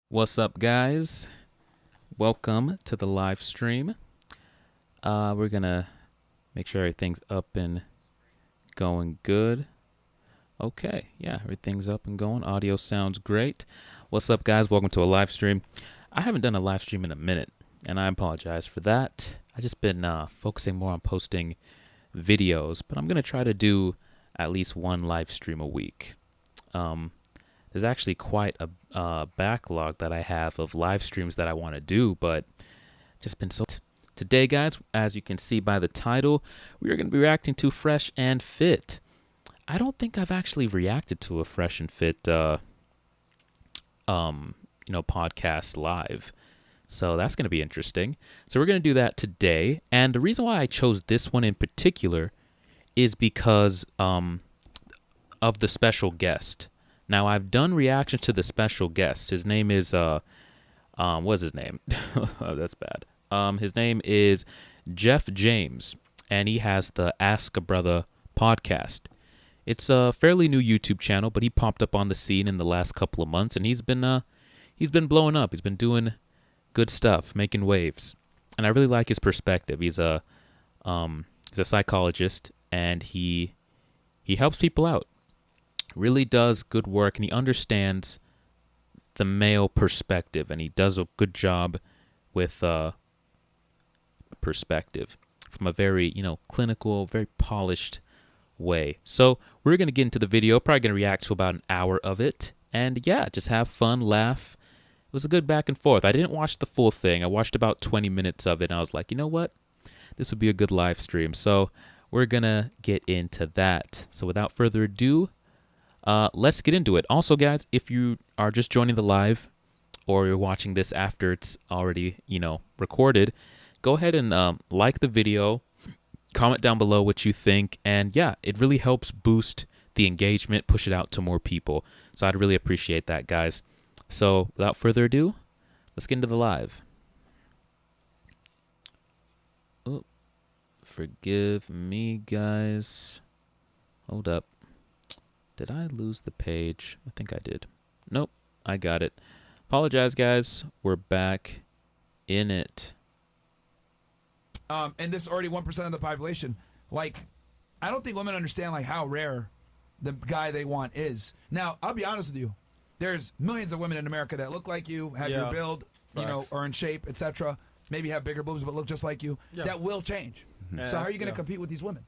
What's up, guys? Welcome to the live stream. We're gonna make sure everything's up and going good. Okay, yeah, everything's up and going. Audio sounds great. What's up, guys? Welcome to a live stream. I haven't done a live stream in a minute, and I apologize for that. I've just been focusing more on posting videos, but I'm gonna try to do at least one live stream a week. There's actually quite a backlog that I have of live streams that I want to do, but just been so... Today, guys, as you can see by the title, we are going to be reacting to Fresh and Fit. I don't think I've actually reacted to a Fresh and Fit, podcast live. So that's going to be interesting. So we're going to do that today. And the reason why I chose this one in particular is because of the special guest. Now, I've done reactions to the special guest. His name is, what's his name? Oh, that's bad. His name is Jeff James, and he has the Ask a Brother podcast. It's a fairly new YouTube channel, but he popped up on the scene in the last couple of months, and he's been blowing up. He's been doing good stuff, making waves, and I really like his perspective. He's a psychologist, and he helps people out. Really does good work, and he understands the male perspective, and he does a good job with perspective from a very, clinical, very polished way. So we're going to get into the video, probably going to react to about an hour of it, and yeah, just have fun, laugh. It was a good back and forth. I didn't watch the full thing. I watched about 20 minutes of it, and I was like, you know what? This would be a good live stream. So we're going to get into that. So without further ado, let's get into it. Also, guys, if you are just joining the live or you're watching this after it's already, recorded, go ahead and like the video, comment down below what you think, and yeah, it really helps boost the engagement, push it out to more people. So I'd really appreciate that, guys. So without further ado, let's get into the live. Oh, forgive me, guys. Hold up. Did I lose the page? I think I did. Nope, I got it. Apologize, guys. We're back in it. And this is already 1% of the population. Like, I don't think women understand like how rare the guy they want is. Now, I'll be honest with you. There's millions of women in America that look like you, have your build, are in shape, etc. Maybe have bigger boobs but look just like you. Yeah. That will change. Yeah, so how are you going to compete with these women?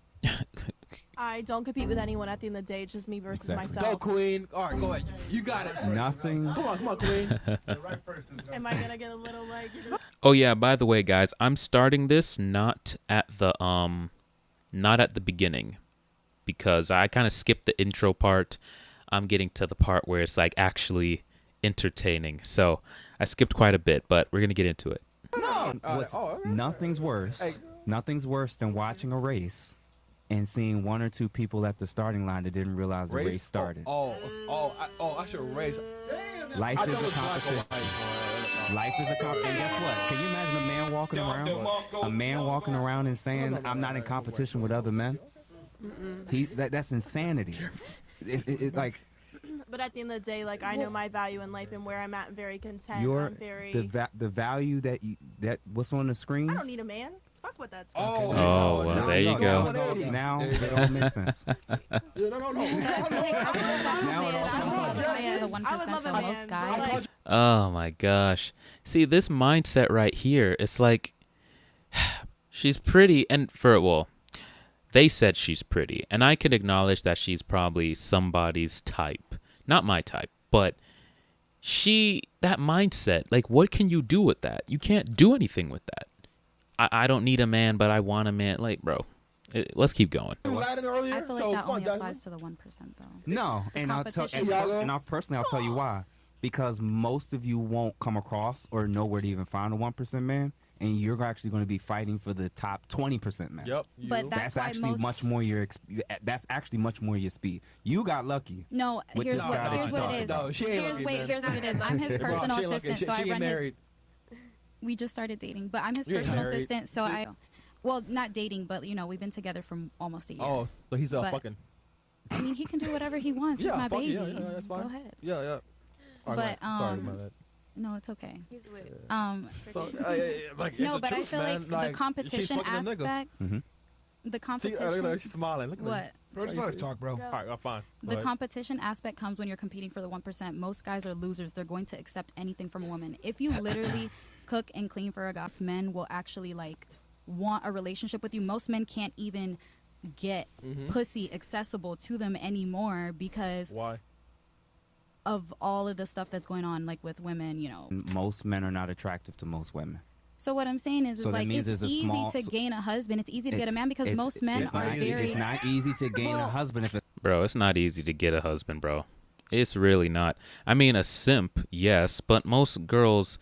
I don't compete with anyone at the end of the day. It's just me versus myself. Go, Queen. All right, go ahead. You got it. Nothing. Come on, Queen. Am I gonna get a little like? Oh yeah, by the way, guys, I'm starting this not at the beginning, because I kind of skipped the intro part. I'm getting to the part where it's like actually entertaining. So I skipped quite a bit, but we're gonna get into it. Nothing's worse. Nothing's worse than watching a race and seeing one or two people at the starting line that didn't realize the race started. I should race. Life is a competition. Life is a competition. And guess what? Can you imagine a man walking around? A man walking around and saying, "I'm not in competition with other men." That's insanity. Like. But at the end of the day, like, I know my value in life and where I'm at. I'm very content. The value that what's on the screen. I don't need a man. Fuck what that's. Oh, well, there you go. Now it all makes sense. I would love a man. Oh my gosh. See, this mindset right here, it's like she's pretty, and they said she's pretty, and I can acknowledge that she's probably somebody's type. Not my type, but that mindset, like, what can you do with that? You can't do anything with that. I don't need a man, but I want a man. Like, bro, let's keep going. I feel like that only applies to the 1%, though. No, and I'll tell you why. Because most of you won't come across or know where to even find a 1% man, and you're actually going to be fighting for the top 20% man. Yep. But that's actually much more your speed. You got lucky. No, here's what it is. No, she ain't lucky, Here's what it is. I'm his personal assistant, so I run his. We just started dating, but I'm his personal assistant, so well, not dating, but we've been together for almost a year. Oh, so he's fucking. I mean, he can do whatever he wants. He's my baby. Yeah, that's fine. Go ahead. Yeah. But sorry about that. No, it's okay. He's lit. So, like, No, it's but I truth, feel man. like the she's competition fucking a nigga. aspect. The See, competition. look, she's smiling. Look at What? Bro, just let her talk, bro. All right, well, fine. Go The ahead. competition aspect comes when you're competing for the 1%. Most guys are losers. They're going to accept anything from a woman. If you literally cook and clean for a guy, most men will actually like want a relationship with you. Most men can't even get pussy accessible to them anymore because Why? of all of the stuff that's going on, like with women, you know. Most men are not attractive to most women. So what I'm saying is So that like means it's there's a easy small- to gain a husband. It's easy to get a It's- man because it's- most men it's are not, very. It's not easy to gain a Well- husband if it's Bro, it's not easy to get a husband, bro. It's really not. I mean, a simp, yes, but most girls,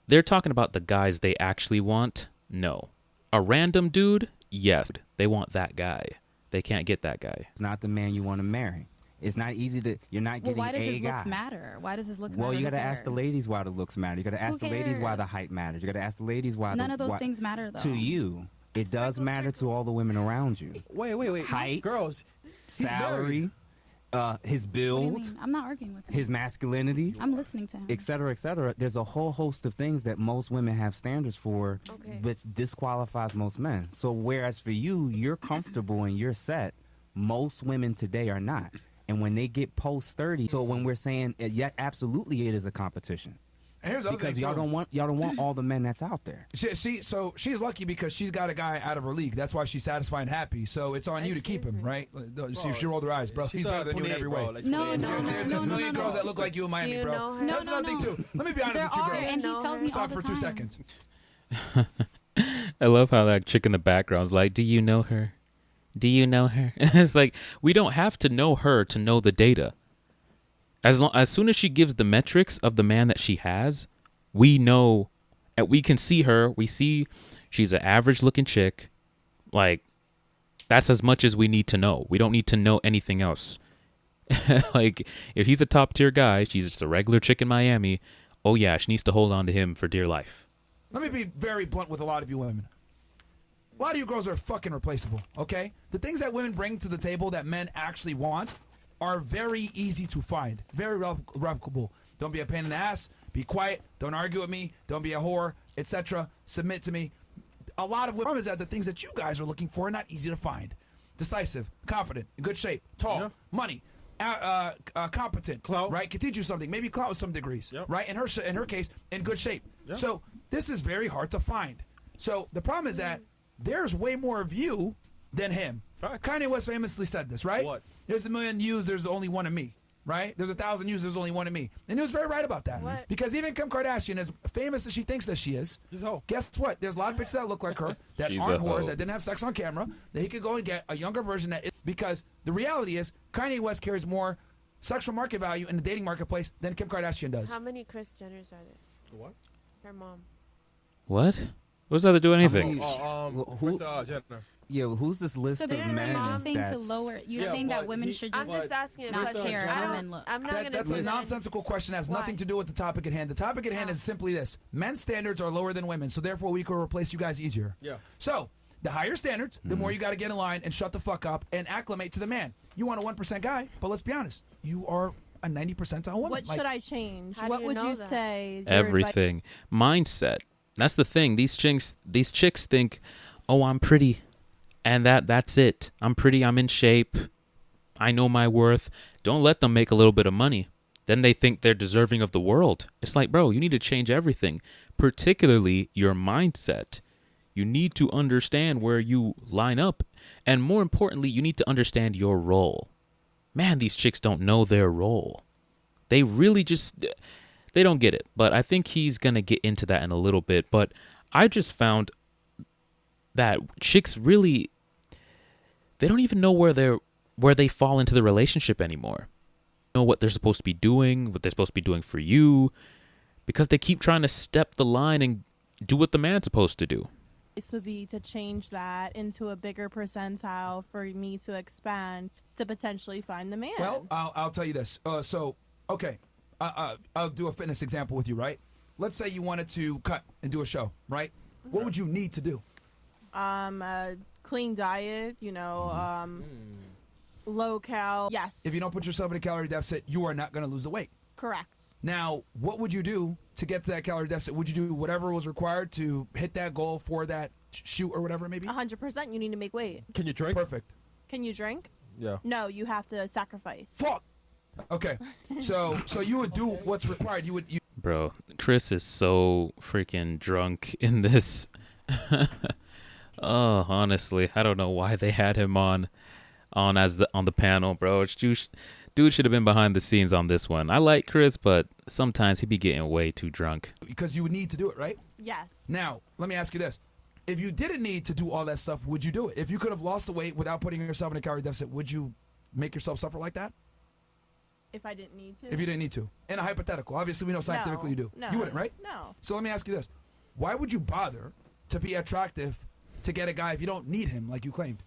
they're talking about the guys they actually want. No. A random dude, yes, they want that guy. They can't get that guy. not the man you want to marry. It's not easy to. You're not Well, getting why does a his guy. looks matter? Why does his looks matter? Well, you Who got to ask the cares? ladies why the looks matter. You got to ask the ladies why cares? the height matters. You got to ask the ladies why None the, of those why- things matter though. to you. It does matter to all the women around you. Wait. Height, Girls, he's salary, his What do you build, mean? I'm not arguing with him. his masculinity, I'm listening to him. et cetera, et cetera. There's a whole host of things that most women have standards for, Okay. which disqualifies most men. So whereas for you, you're comfortable and you're set, most women today are not. And when they get post 30, so when we're saying, yeah, absolutely, it is a competition. And here's the other Because thing, y'all too. don't want all the men that's out there. So she's lucky because she's got a guy out of her league. That's why she's satisfied and happy. So it's on you to keep him, right? See, she rolled her eyes, bro. He's better than you in every way. No, There's a million girls that look like you in Miami, Do you bro. know her? That's No, another thing no. too. Let me be honest There with you, are, girls. and he tells me all Stop the for time. 2 seconds. I love how that chick in the background's like, do you know her? Do you know her? It's like, we don't have to know her to know the data. As soon as she gives the metrics of the man that she has, we know, and we can see her. We see she's an average looking chick. Like, that's as much as we need to know. We don't need to know anything else. Like, if he's a top tier guy, she's just a regular chick in Miami. Oh yeah, she needs to hold on to him for dear life. Let me be very blunt with a lot of you women. A lot of you girls are fucking replaceable, okay? The things that women bring to the table that men actually want are very easy to find. Very replicable. Don't be a pain in the ass. Be quiet. Don't argue with me. Don't be a whore, etc. Submit to me. A lot of women is that the things that you guys are looking for are not easy to find. Decisive, confident, in good shape, tall, money, competent, clout, right? Can teach you something. Maybe clout with some degrees, right? In her case, in good shape. So this is very hard to find. So the problem is that there's way more of you than him. Facts. Kanye West famously said this, right? What? There's 1 million views, there's only one of me, right? There's 1,000 views, there's only one of me. And he was very right about that. What? Because even Kim Kardashian, as famous as she thinks that she is, She's a hoe. guess what? There's a lot of bitches that look like her that She's aren't a hoe. whores, that didn't have sex on camera, that he could go and get a younger version that is, because the reality is Kanye West carries more sexual market value in the dating marketplace than Kim Kardashian does. How many Kris Jenners are there? What? Her mom. What? What's that to do with anything? Chris Jenner. Yeah, who's this list So of basically, men you're just saying to that's- lower. You're Yeah, saying that but women he- should I'm just just asking a not question. care I how don't- men look. I'm not going to That's a nonsensical question. It has Why? nothing to do with the topic at hand. The topic at hand is simply this. Men's standards are lower than women, so therefore we can replace you guys easier. Yeah. So, the higher standards, the more you got to get in line and shut the fuck up and acclimate to the man. You want a 1% guy, but let's be honest. You are a 90 percentile woman. What should I change? How do What you would know you that? say? your advice- Everything. Mindset. That's the thing. These chicks think, oh, I'm pretty. And that's it. I'm pretty. I'm in shape. I know my worth. Don't let them make a little bit of money. Then they think they're deserving of the world. It's like, bro, you need to change everything, particularly your mindset. You need to understand where you line up. And more importantly, you need to understand your role. Man, these chicks don't know their role. They really just, they don't get it. But I think he's going to get into that in a little bit. But I just found that chicks really, they don't even know where they fall into the relationship anymore. Know what they're supposed to be doing, what they're supposed to be doing for you, because they keep trying to step the line and do what the man's supposed to do. This would be to change that into a bigger percentile for me to expand to potentially find the man. Well, I'll tell you this. Okay, I'll do a fitness example with you, right? Let's say you wanted to cut and do a show, right? What would you need to do? A clean diet, low cal. Yes. If you don't put yourself in a calorie deficit, you are not going to lose the weight. Correct. Now, what would you do to get to that calorie deficit? Would you do whatever was required to hit that goal for that shoot or whatever it may be? 100%. You need to make weight. Can you drink? Perfect. Can you drink? Yeah. No, you have to sacrifice. Fuck. Okay. So you would do what's required. You. Bro, Chris is so freaking drunk in this. Oh, honestly, I don't know why they had him on the panel, bro. Dude should have been behind the scenes on this one. I like Chris, but sometimes he be getting way too drunk. Because you would need to do it, right? Yes. Now, let me ask you this. If you didn't need to do all that stuff, would you do it? If you could have lost the weight without putting yourself in a calorie deficit, would you make yourself suffer like that? If I didn't need to? If you didn't need to. In a hypothetical. Obviously, we know scientifically you do. No. You wouldn't, right? No. So let me ask you this. Why would you bother to be attractive to get a guy if you don't need him like you claimed?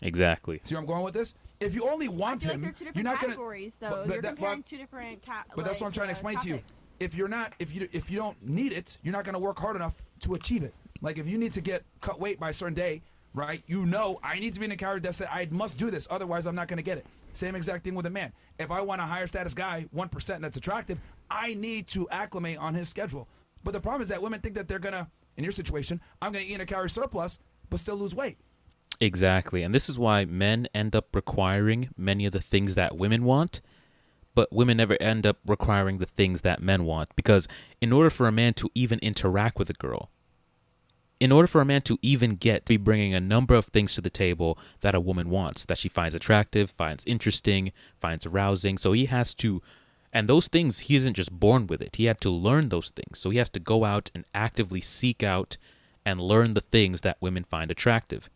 Exactly. See where I'm going with this? If you only I want feel like him, they're two you're different not gonna. categories, though. You're comparing two different But that's what I'm trying to explain to you. If you're not, if you don't need it, you're not gonna work hard enough to achieve it. Like if you need to cut weight by a certain day, right? You know, I need to be in a calorie deficit. I must do this, otherwise I'm not gonna get it. Same exact thing with a man. If I want a higher status guy, 1% that's attractive, I need to acclimate on his schedule. But the problem is that women think that they're gonna, in your situation, I'm gonna eat in a calorie surplus, but still lose weight. Exactly. And this is why men end up requiring many of the things that women want, but women never end up requiring the things that men want. Because in order for a man to even interact with a girl, in order for a man to even be bringing a number of things to the table that a woman wants, that she finds attractive, finds interesting, finds arousing. So he has to, and those things, he isn't just born with it. He had to learn those things. So he has to go out and actively seek out and learn the things that women find attractive.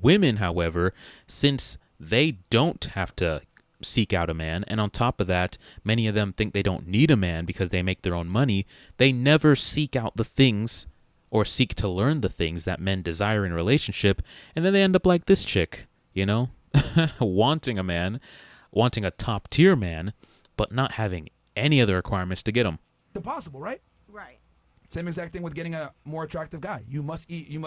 Women, however, since they don't have to seek out a man, and on top of that, many of them think they don't need a man because they make their own money, they never seek out the things or seek to learn the things that men desire in a relationship, and then they end up like this chick, you know, wanting a man, wanting a top-tier man, but not having any other requirements to get him. It's impossible, right? Right. Same exact thing with getting a more attractive guy. You must eat. You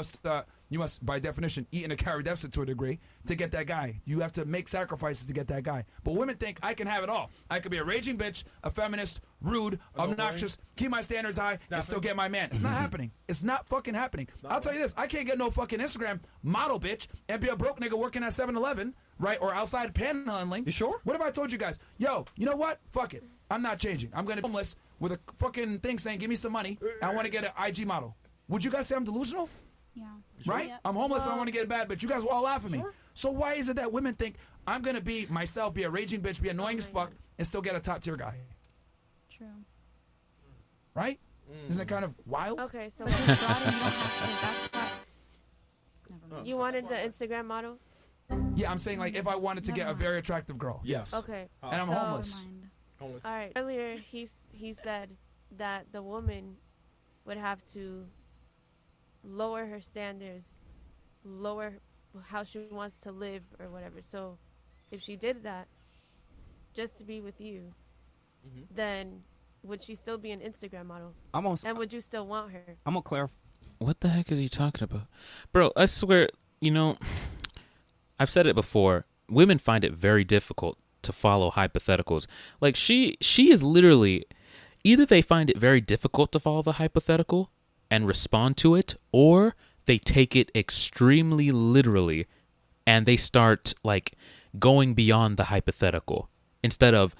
must, by definition, eat in a calorie deficit to a degree to get that guy. You have to make sacrifices to get that guy. But women think I can have it all. I could be a raging bitch, a feminist, rude, obnoxious, keep my standards high, and still get my man. It's not happening. It's not fucking happening. I'll tell you this. I can't get no fucking Instagram model bitch and be a broke nigga working at 7-Eleven, right, or outside panhandling. You sure? What if I told you guys, yo, you know what? Fuck it. I'm not changing. I'm going to be homeless with a fucking thing saying, give me some money. I want to get an IG model. Would you guys say I'm delusional? Yeah. Right? Yep. I'm homeless and I want to get a bad bitch. You guys will all laugh at me. So why is it that women think I'm going to be myself, be a raging bitch, be annoying as fuck, and still get a top tier guy? True. Right? Isn't it kind of wild? Okay, so But just broaden, you don't have to. That's why. Never mind. you wanted the Instagram model? Yeah, I'm saying like if I wanted to get a very attractive girl. Yes. Okay. And I'm So- homeless. Never mind. All right. Earlier, he said that the woman would have to lower her standards, lower how she wants to live or whatever. So if she did that just to be with you, then would she still be an Instagram model? And would you still want her? I'm gonna clarify. What the heck is he talking about? Bro, I swear, you know, I've said it before. Women find it very difficult to follow hypotheticals. Like she is literally, either they find it very difficult to follow the hypothetical and respond to it, or they take it extremely literally and they start like going beyond the hypothetical instead of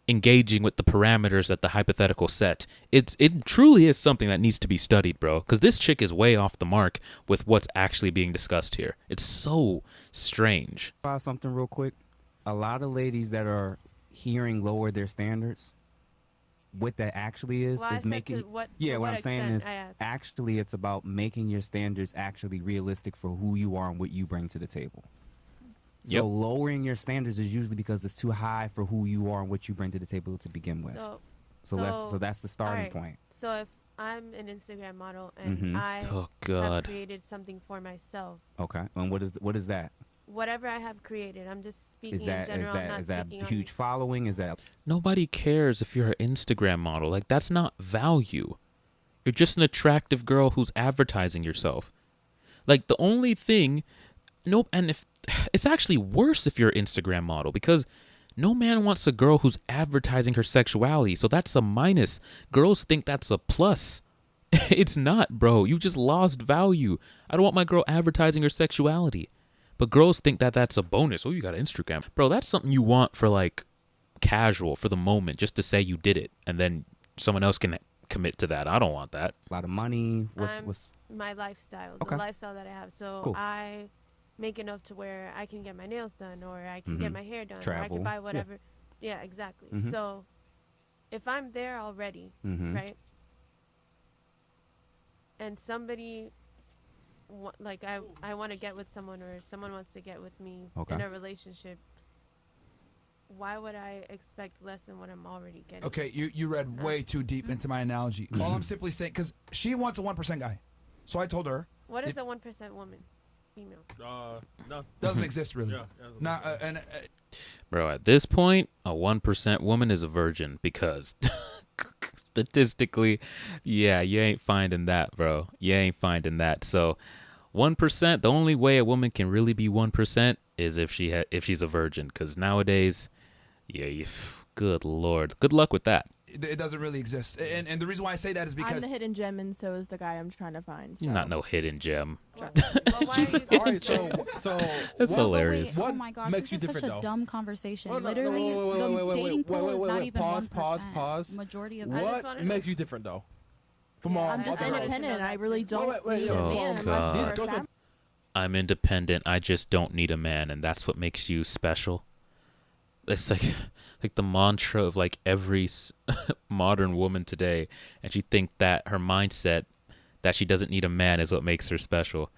engaging with the parameters that the hypothetical set. It truly is something that needs to be studied, bro, because this chick is way off the mark with what's actually being discussed here. It's so strange. Something real quick. A lot of ladies that are hearing lower their standards, what that actually is Well, I said making. to what I'm saying extent, is I asked. actually it's about making your standards actually realistic for who you are and what you bring to the table. Yep. So lowering your standards is usually because it's too high for who you are and what you bring to the table to begin with. So that's the starting alright. point. So if I'm an Instagram model and Mhm. I Oh have God. created something for myself, Okay. And what is that? whatever I have created, I'm just speaking Is that in general. I'm not is that speaking on huge following? Is that Nobody cares if you're an Instagram model. Like that's not value. You're just an attractive girl who's advertising yourself. Like the only thing, nope. And if it's actually worse if you're an Instagram model, because No man wants a girl who's advertising her sexuality. So that's a minus. Girls think that's a plus. It's not, bro. You just lost value. I don't want my girl advertising her sexuality. But girls think that that's a bonus. Oh, you got an Instagram. Bro, that's something you want for like casual, for the moment, just to say you did it. And then someone else can commit to that. I don't want that. A lot of money. What's my lifestyle, Okay. the lifestyle that I have. So Cool. I make enough to where I can get my nails done, or I can get my hair done, or I Travel. can buy Yeah. whatever. Yeah, exactly. Mhm. So if I'm there already, Mhm. right? And somebody, like I want to get with someone, or someone wants to get with me Okay. in a relationship, why would I expect less than what I'm already getting? Okay, you read way too deep into my analogy. All I'm simply saying, because she wants a 1% guy. So I told her, What is If- a 1% woman? Female. No. doesn't exist really. Yeah. Not, and Bro, at this point, a 1% woman is a virgin because statistically, yeah, you ain't finding that, bro. You ain't finding that. So 1%, the only way a woman can really be 1% is if she's a virgin, because nowadays, yeah, good Lord. Good luck with that. it doesn't really exist. And the reason why I say that is I'm because the hidden gem, and so is the guy I'm trying to find. So. You're not no hidden gem. Well, why are you All right, so That's But hilarious. Wait, What oh my gosh, makes this you is such different, a though? dumb conversation. Hold on, Literally, the dating pool is not even Pause, 1%. pause. Majority of I just What wanna makes know. you different though? From Yeah, all I'm just other girls? independent. I really don't wait, need yo, a oh, man God. unless These we're girls a are- family. I'm independent. I just don't need a man, and that's what makes you special. It's like the mantra of like every modern woman today, and she think that her mindset that she doesn't need a man is what makes her special.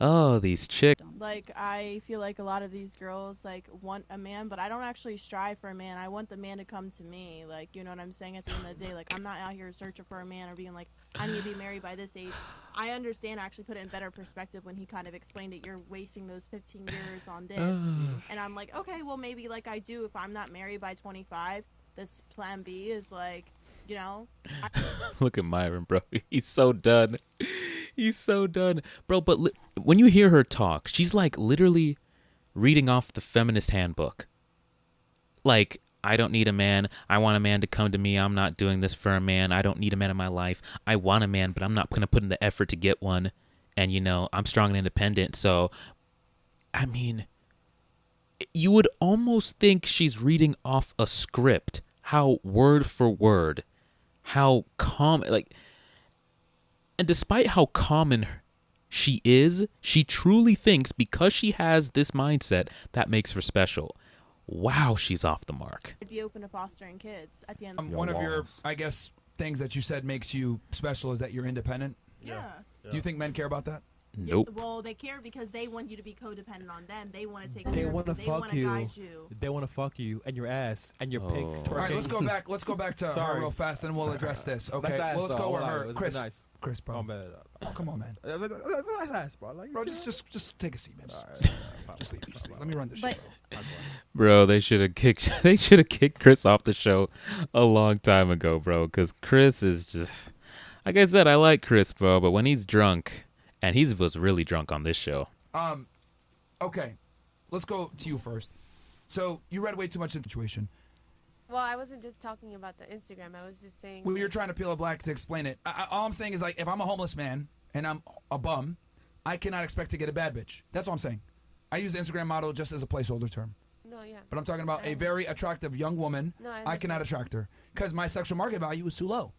Oh, these chicks. Like, I feel like a lot of these girls like want a man, but I don't actually strive for a man. I want the man to come to me. Like, you know what I'm saying? At the end of the day, like, I'm not out here searching for a man or being like, I need to be married by this age. I understand. I actually put it in better perspective when he kind of explained it. You're wasting those 15 years on this, and I'm like, okay, well, maybe like I do. If I'm not married by 25, this plan B is like, you know, Look at Myron, bro. He's so done. He's so done, bro. But when you hear her talk, she's like literally reading off the feminist handbook. Like, I don't need a man. I want a man to come to me. I'm not doing this for a man. I don't need a man in my life. I want a man, but I'm not going to put in the effort to get one. And, you know, I'm strong and independent. So, I mean, you would almost think she's reading off a script. How word for word, how common, like, and despite how common she is, she truly thinks because she has this mindset that makes her special. Wow, she's off the mark. I'd be open to fostering kids at the end. one of your, I guess, things that you said makes you special is that you're independent. Yeah. Do you think men care about that? Nope. Well, they care because they want you to be codependent on them. They want to take They care of want you. to They fuck want to you. guide you. They want to fuck you and your ass and your pig. Oh. All right, let's go back. Let's go back to her Sorry. real fast, and we'll address this. Okay, Let's ask, well, let's though. go with Hold on, her. let's be Chris, nice. Chris, bro. Oh, man. Oh, come on, man. Let's ask, bro. Like, Bro, just take a seat, man. Just leave. Let me run this But- shit. Bro, they should have kicked Chris off the show a long time ago, bro, cuz Chris is just, like I said, I like Chris, bro, but when he's drunk, and he was really drunk on this show. Okay, let's go to you first. So you read way too much into the situation. Well, I wasn't just talking about the Instagram. I was just saying. Well, you're trying to peel it black to explain it. All I'm saying is, like, if I'm a homeless man and I'm a bum, I cannot expect to get a bad bitch. That's all I'm saying. I use the Instagram model just as a placeholder term. No, yeah. But I'm talking about a very attractive young woman. No, I I cannot attract her because my sexual market value is too low.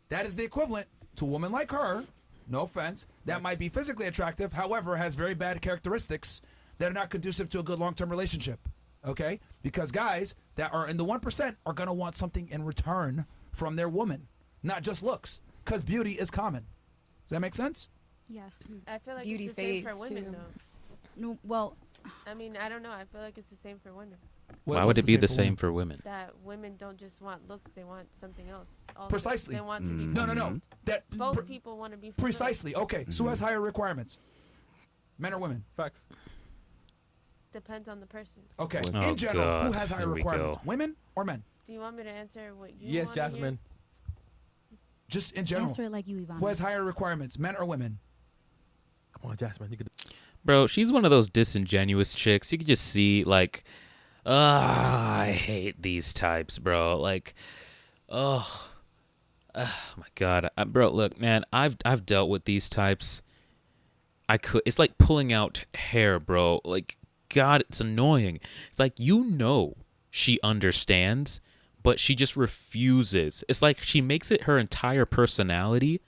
That is the equivalent to a woman like her, no offense, that might be physically attractive, however, has very bad characteristics that are not conducive to a good long-term relationship. Okay? Because guys that are in the 1% are going to want something in return from their woman, not just looks, because beauty is common. Does that make sense? Yes. I feel like Beauty it's the same for fades, women, too. though. No, well, I mean, I don't know. I feel like it's the same for women. Why would it be the same women? for women? That women don't just want looks; they want something else. Also. Precisely. They want to be. No. fulfilled. That Both people want to be fulfilled. precisely. Okay, so who has higher requirements? Men or women? Facts. Depends on the person. Okay. Oh, In general, who God. has higher Here we requirements? go. Women or men? Do you want me to answer what you Yes, wanna hear? Jasmine. Just in general. answer it like you, Ivana. Who has higher requirements, men or women? Come on, Jasmine. You could. Bro, she's one of those disingenuous chicks. You could just see, like I hate these types, bro. Like, oh, my God, bro. Look, man, I've dealt with these types. It's like pulling out hair, bro. Like, God, it's annoying. It's like, she understands, but she just refuses. It's like she makes it her entire personality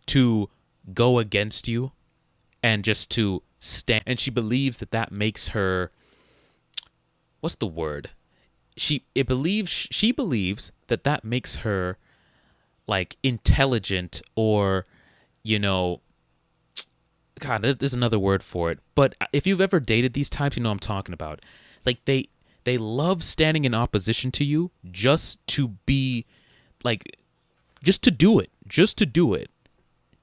to go against you and just to stand. And she believes that makes her, what's the word? She believes that makes her like intelligent, or, God, there's another word for it. But if you've ever dated these types, you know what I'm talking about. It's like they love standing in opposition to you just to be like, just to do it. Just to do it.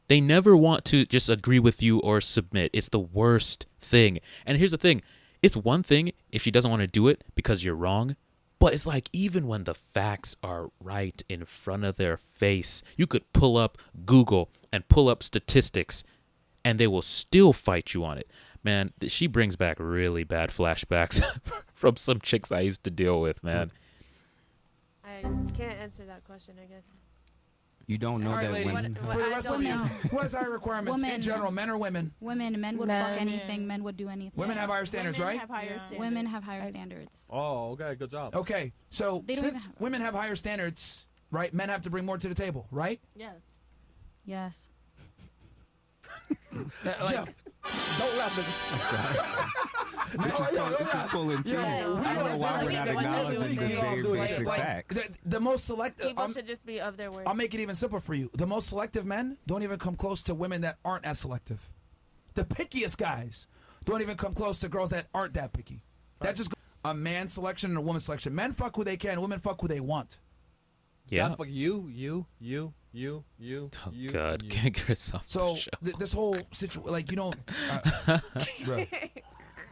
They never want to just agree with you or submit. It's the worst thing. And here's the thing. It's one thing if she doesn't want to do it because you're wrong. But it's like, even when the facts are right in front of their face, you could pull up Google and pull up statistics, and they will still fight you on it. Man, she brings back really bad flashbacks from some chicks I used to deal with, man. I can't answer that question, I guess. You don't know All right, that ladies, women. for the rest of you, Women. what is our requirements in Women. general, men or women? Men would fuck anything. Men would do anything. Women have higher standards, Women right? have higher Yeah. standards. Women have higher standards. Oh, okay, good job. Okay, so They don't since even have- women have higher standards, right, men have to bring more to the table, right? Yes. Yes. Like, Don't laugh, nigga. This is pulling teeth. I don't know why we're not acknowledging the very basic facts. the most selective. People should just be of their word. I'll make it even simpler for you. The most selective men don't even come close to women that aren't as selective. The pickiest guys don't even come close to girls that aren't that picky. That just a man selection and a woman selection. Men fuck who they can. Women fuck who they want. Yeah. That's fuck you. Oh, You, God. you. Get Chris off So the show. this whole situation, like, you don't. Bro.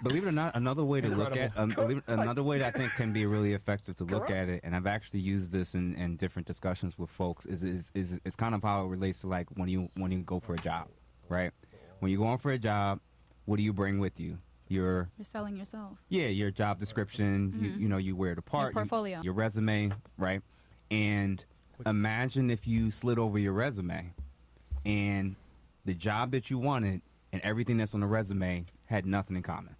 Believe it or not, another way to look at Incredible. another way that I think can be really effective to look at it, and I've actually used this in different discussions with folks, is kind of how it relates to like when you go for a job, right? When you're going for a job, what do you bring with you? Your You're selling yourself. your job description. You wear the part, portfolio. your resume, right? And imagine if you slid over your resume, and the job that you wanted and everything that's on the resume had nothing in common.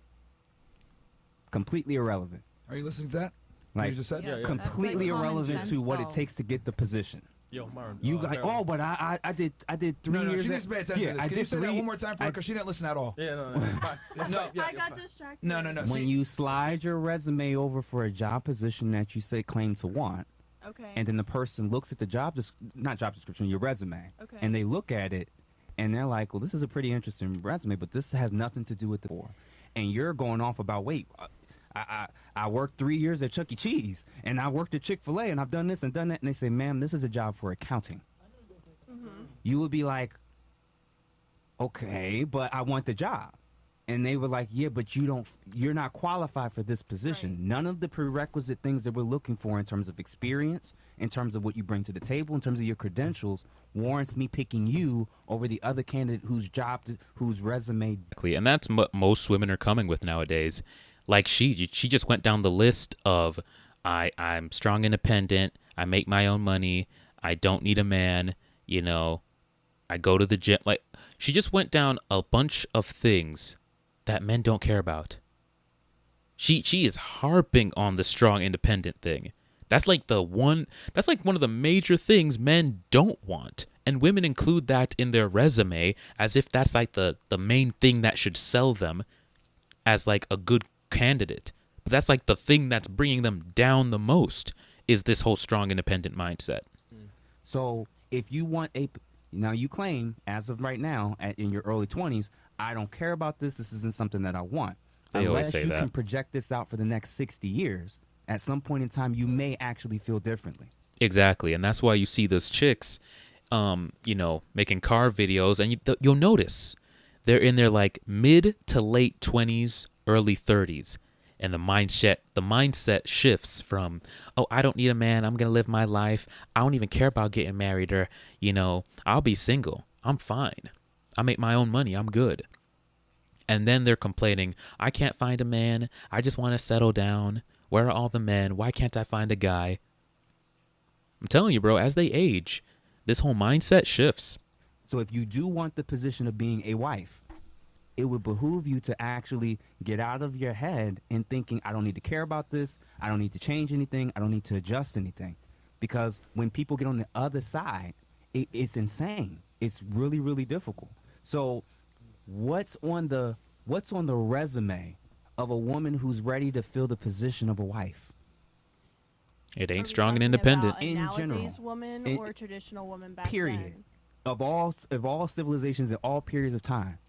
Completely irrelevant. Are you listening to that? What Like you just said? Yeah, yeah. completely That's like common irrelevant sense, to what though. it takes to get the position. Yo, Myron. You like, oh, but I did 3 No, years. she needs to pay attention to this. I Can did you say that 3 one more time for her? Because she didn't listen at all. Yeah, no. Facts. No. Yeah, I got facts. distracted. No. When See, you slide your resume over for a job position that you say claim to want, Okay. and then the person looks at the not job description, your resume, Okay. and they look at it, and they're like, well, this is a pretty interesting resume, but this has nothing to do with the war. And you're going off about, wait, I worked 3 years at Chuck E. Cheese, and I worked at Chick-fil-A, and I've done this and done that, and they say, ma'am, this is a job for accounting. You would be like, okay, but I want the job. And they were like, yeah, but you're not qualified for this position. Right. None of the prerequisite things that we're looking for in terms of experience, in terms of what you bring to the table, in terms of your credentials, warrants me picking you over the other candidate whose resume. Exactly. And that's what most women are coming with nowadays. Like she just went down the list of, I'm strong, independent. I make my own money. I don't need a man. I go to the gym. Like, she just went down a bunch of things that men don't care about. She is harping on the strong, independent thing. That's like one of the major things men don't want. And women include that in their resume as if that's like the main thing that should sell them as like a good candidate. But that's like the thing that's bringing them down the most, is this whole strong, independent mindset. So if you want now you claim, as of right now, in your early 20s, I don't care about this. This isn't something that I want. They always Unless say you that. can project this out for the next 60 years, at some point in time, you may actually feel differently. Exactly. And that's why you see those chicks, making car videos, and you'll notice they're in their like mid to late 20s, early 30s. And the mindset shifts from, oh, I don't need a man. I'm going to live my life. I don't even care about getting married, or, I'll be single. I'm fine. I make my own money. I'm good. And then they're complaining, I can't find a man. I just want to settle down. Where are all the men? Why can't I find a guy? I'm telling you, bro, as they age, this whole mindset shifts. So if you do want the position of being a wife, it would behoove you to actually get out of your head and thinking, I don't need to care about this. I don't need to change anything. I don't need to adjust anything. Because when people get on the other side, it's insane. It's really, really difficult. So what's on the resume of a woman who's ready to fill the position of a wife? It Are ain't we strong and talking independent. about In nowadays general. woman In- or traditional woman back Period. then? Of all civilizations in all periods of time,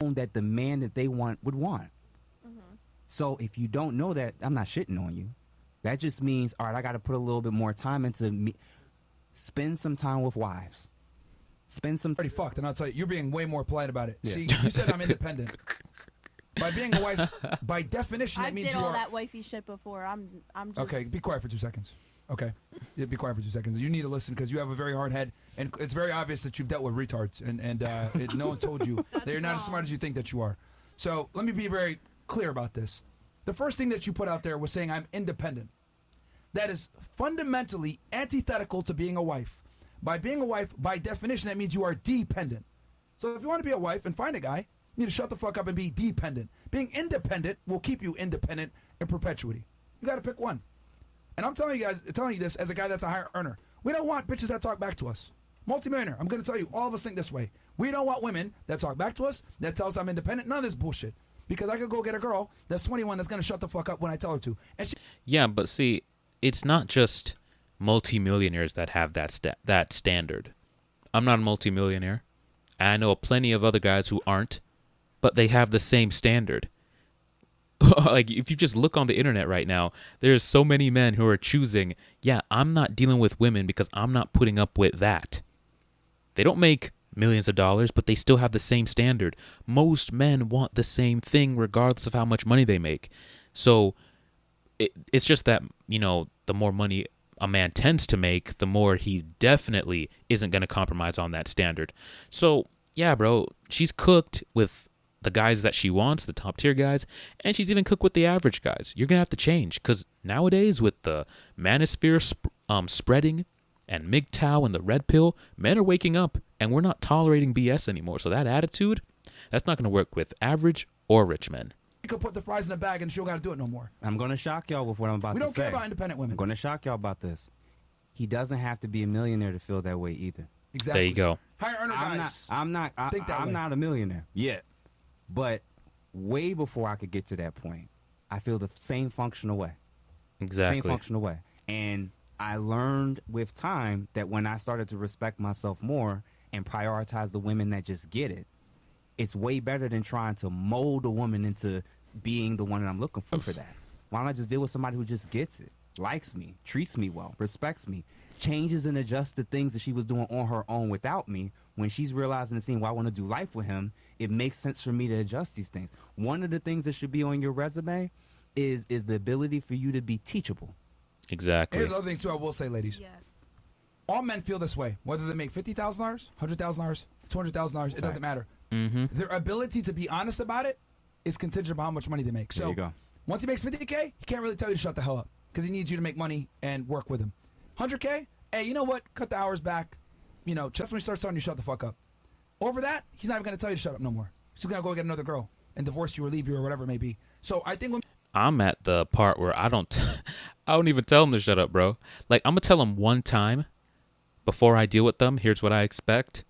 that the man that they want would want. So if you don't know that, I'm not shitting on you. That just means, all right, I got to put a little bit more time into me. Spend some time with wives. Spend some. Already fucked, and I'll tell you, you're being way more polite about it. Yeah. See, you said I'm independent. By being a wife, by definition, I that means did you all are. that wifey shit before. I'm just Okay, be quiet for 2 seconds. Okay, yeah, be quiet for 2 seconds. You need to listen because you have a very hard head, and it's very obvious that you've dealt with retards, and no one's told you that you're not as smart as you think that you are. So let me be very clear about this. The first thing that you put out there was saying I'm independent. That is fundamentally antithetical to being a wife. By being a wife, by definition, that means you are dependent. So if you want to be a wife and find a guy, you need to shut the fuck up and be dependent. Being independent will keep you independent in perpetuity. You got to pick one. And I'm telling you this as a guy that's a higher earner. We don't want bitches that talk back to us. Multimillionaire, I'm going to tell you, all of us think this way. We don't want women that talk back to us, that tell us I'm independent. None of this bullshit. Because I could go get a girl that's 21 that's going to shut the fuck up when I tell her to. And she Yeah, but see, it's not just multimillionaires that have that standard. I'm not a multimillionaire. I know plenty of other guys who aren't, but they have the same standard. Like, if you just look on the internet right now, there's so many men who are choosing, yeah, I'm not dealing with women because I'm not putting up with that. They don't make millions of dollars, but they still have the same standard. Most men want the same thing regardless of how much money they make. So it's just that, you know, the more money a man tends to make, the more he definitely isn't going to compromise on that standard. So, yeah, bro, she's cooked with the guys that she wants, the top tier guys, and she's even cooked with the average guys. You're going to have to change because nowadays with the manosphere spreading and MGTOW and the red pill, men are waking up and we're not tolerating BS anymore. So that attitude, that's not going to work with average or rich men. could put the fries in a bag and she don't got to do it no more. I'm going to shock y'all with what I'm about We to say. don't care about independent women. I'm going to shock y'all about this. He doesn't have to be a millionaire to feel that way either. Exactly. There you go. Higher earner guys. I'm not a millionaire yet. But way before I could get to that point, I feel the same functional way. Exactly. Same functional way. And I learned with time that when I started to respect myself more and prioritize the women that just get it, it's way better than trying to mold a woman into being the one that I'm looking for that. Why don't I just deal with somebody who just gets it, likes me, treats me well, respects me, changes and adjusts the things that she was doing on her own without me. When she's realizing and seeing, well, I want to do life with him, it makes sense for me to adjust these things. One of the things that should be on your resume is the ability for you to be teachable. Exactly. Here's the other thing, too, I will say, ladies. Yes. All men feel this way, whether they make $50,000, $100,000, $200,000, it doesn't matter. Mm-hmm. Their ability to be honest about it is contingent upon how much money they make. There So you go. once he makes $50K, he can't really tell you to shut the hell up because he needs you to make money and work with him. $100K, hey, you know what? Cut the hours back. You know, just when he starts telling you shut the fuck up. Over that, he's not even going to tell you to shut up no more. He's going to go get another girl and divorce you or leave you or whatever it may be. So I think when I'm at the part where I don't even tell them to shut up, bro. Like, I'm gonna tell them one time before I deal with them. Here's what I expect.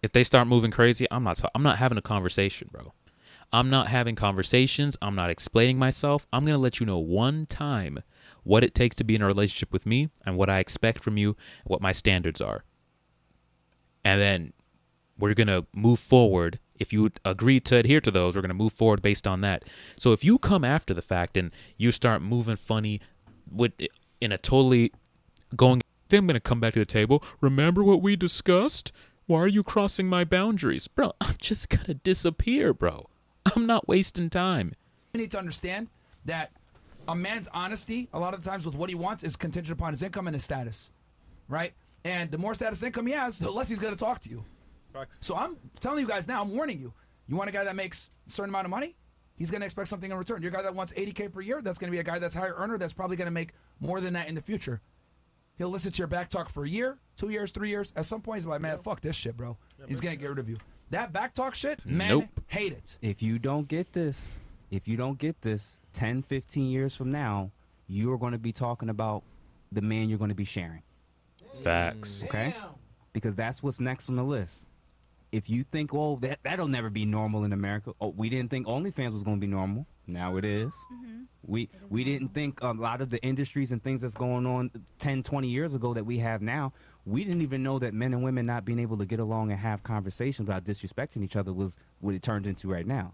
If they start moving crazy, I'm not having a conversation, bro. I'm not having conversations. I'm not explaining myself. I'm gonna let you know one time what it takes to be in a relationship with me and what I expect from you, what my standards are, and then we're gonna move forward. If you agree to adhere to those, we're going to move forward based on that. So if you come after the fact and you start moving funny in a totally going, then I'm going to come back to the table. Remember what we discussed? Why are you crossing my boundaries? Bro, I'm just going to disappear, bro. I'm not wasting time. you need to understand that a man's honesty, a lot of the times with what he wants, is contingent upon his income and his status, right? And the more status income he has, the less he's going to talk to you. So I'm telling you guys now, I'm warning you. You want a guy that makes a certain amount of money? he's going to expect something in return. Your guy that wants $80K per year, that's going to be a guy that's higher earner that's probably going to make more than that in the future. He'll listen to your back talk for a year, 2 years, 3 years. At some point, he's like, man, fuck this shit, bro. He's going to get rid of you. That back talk shit, men hate it. If you don't get this, 10, 15 years from now, you're going to be talking about the man you're going to be sharing. Facts. Okay? Because that's what's next on the list. If you think, oh, that'll never be normal in America. Oh, we didn't think OnlyFans was going to be normal. Now it is. We didn't think a lot of the industries and things that's going on 10, 20 years ago that we have now, we didn't even know that men and women not being able to get along and have conversations without disrespecting each other was what it turned into right now.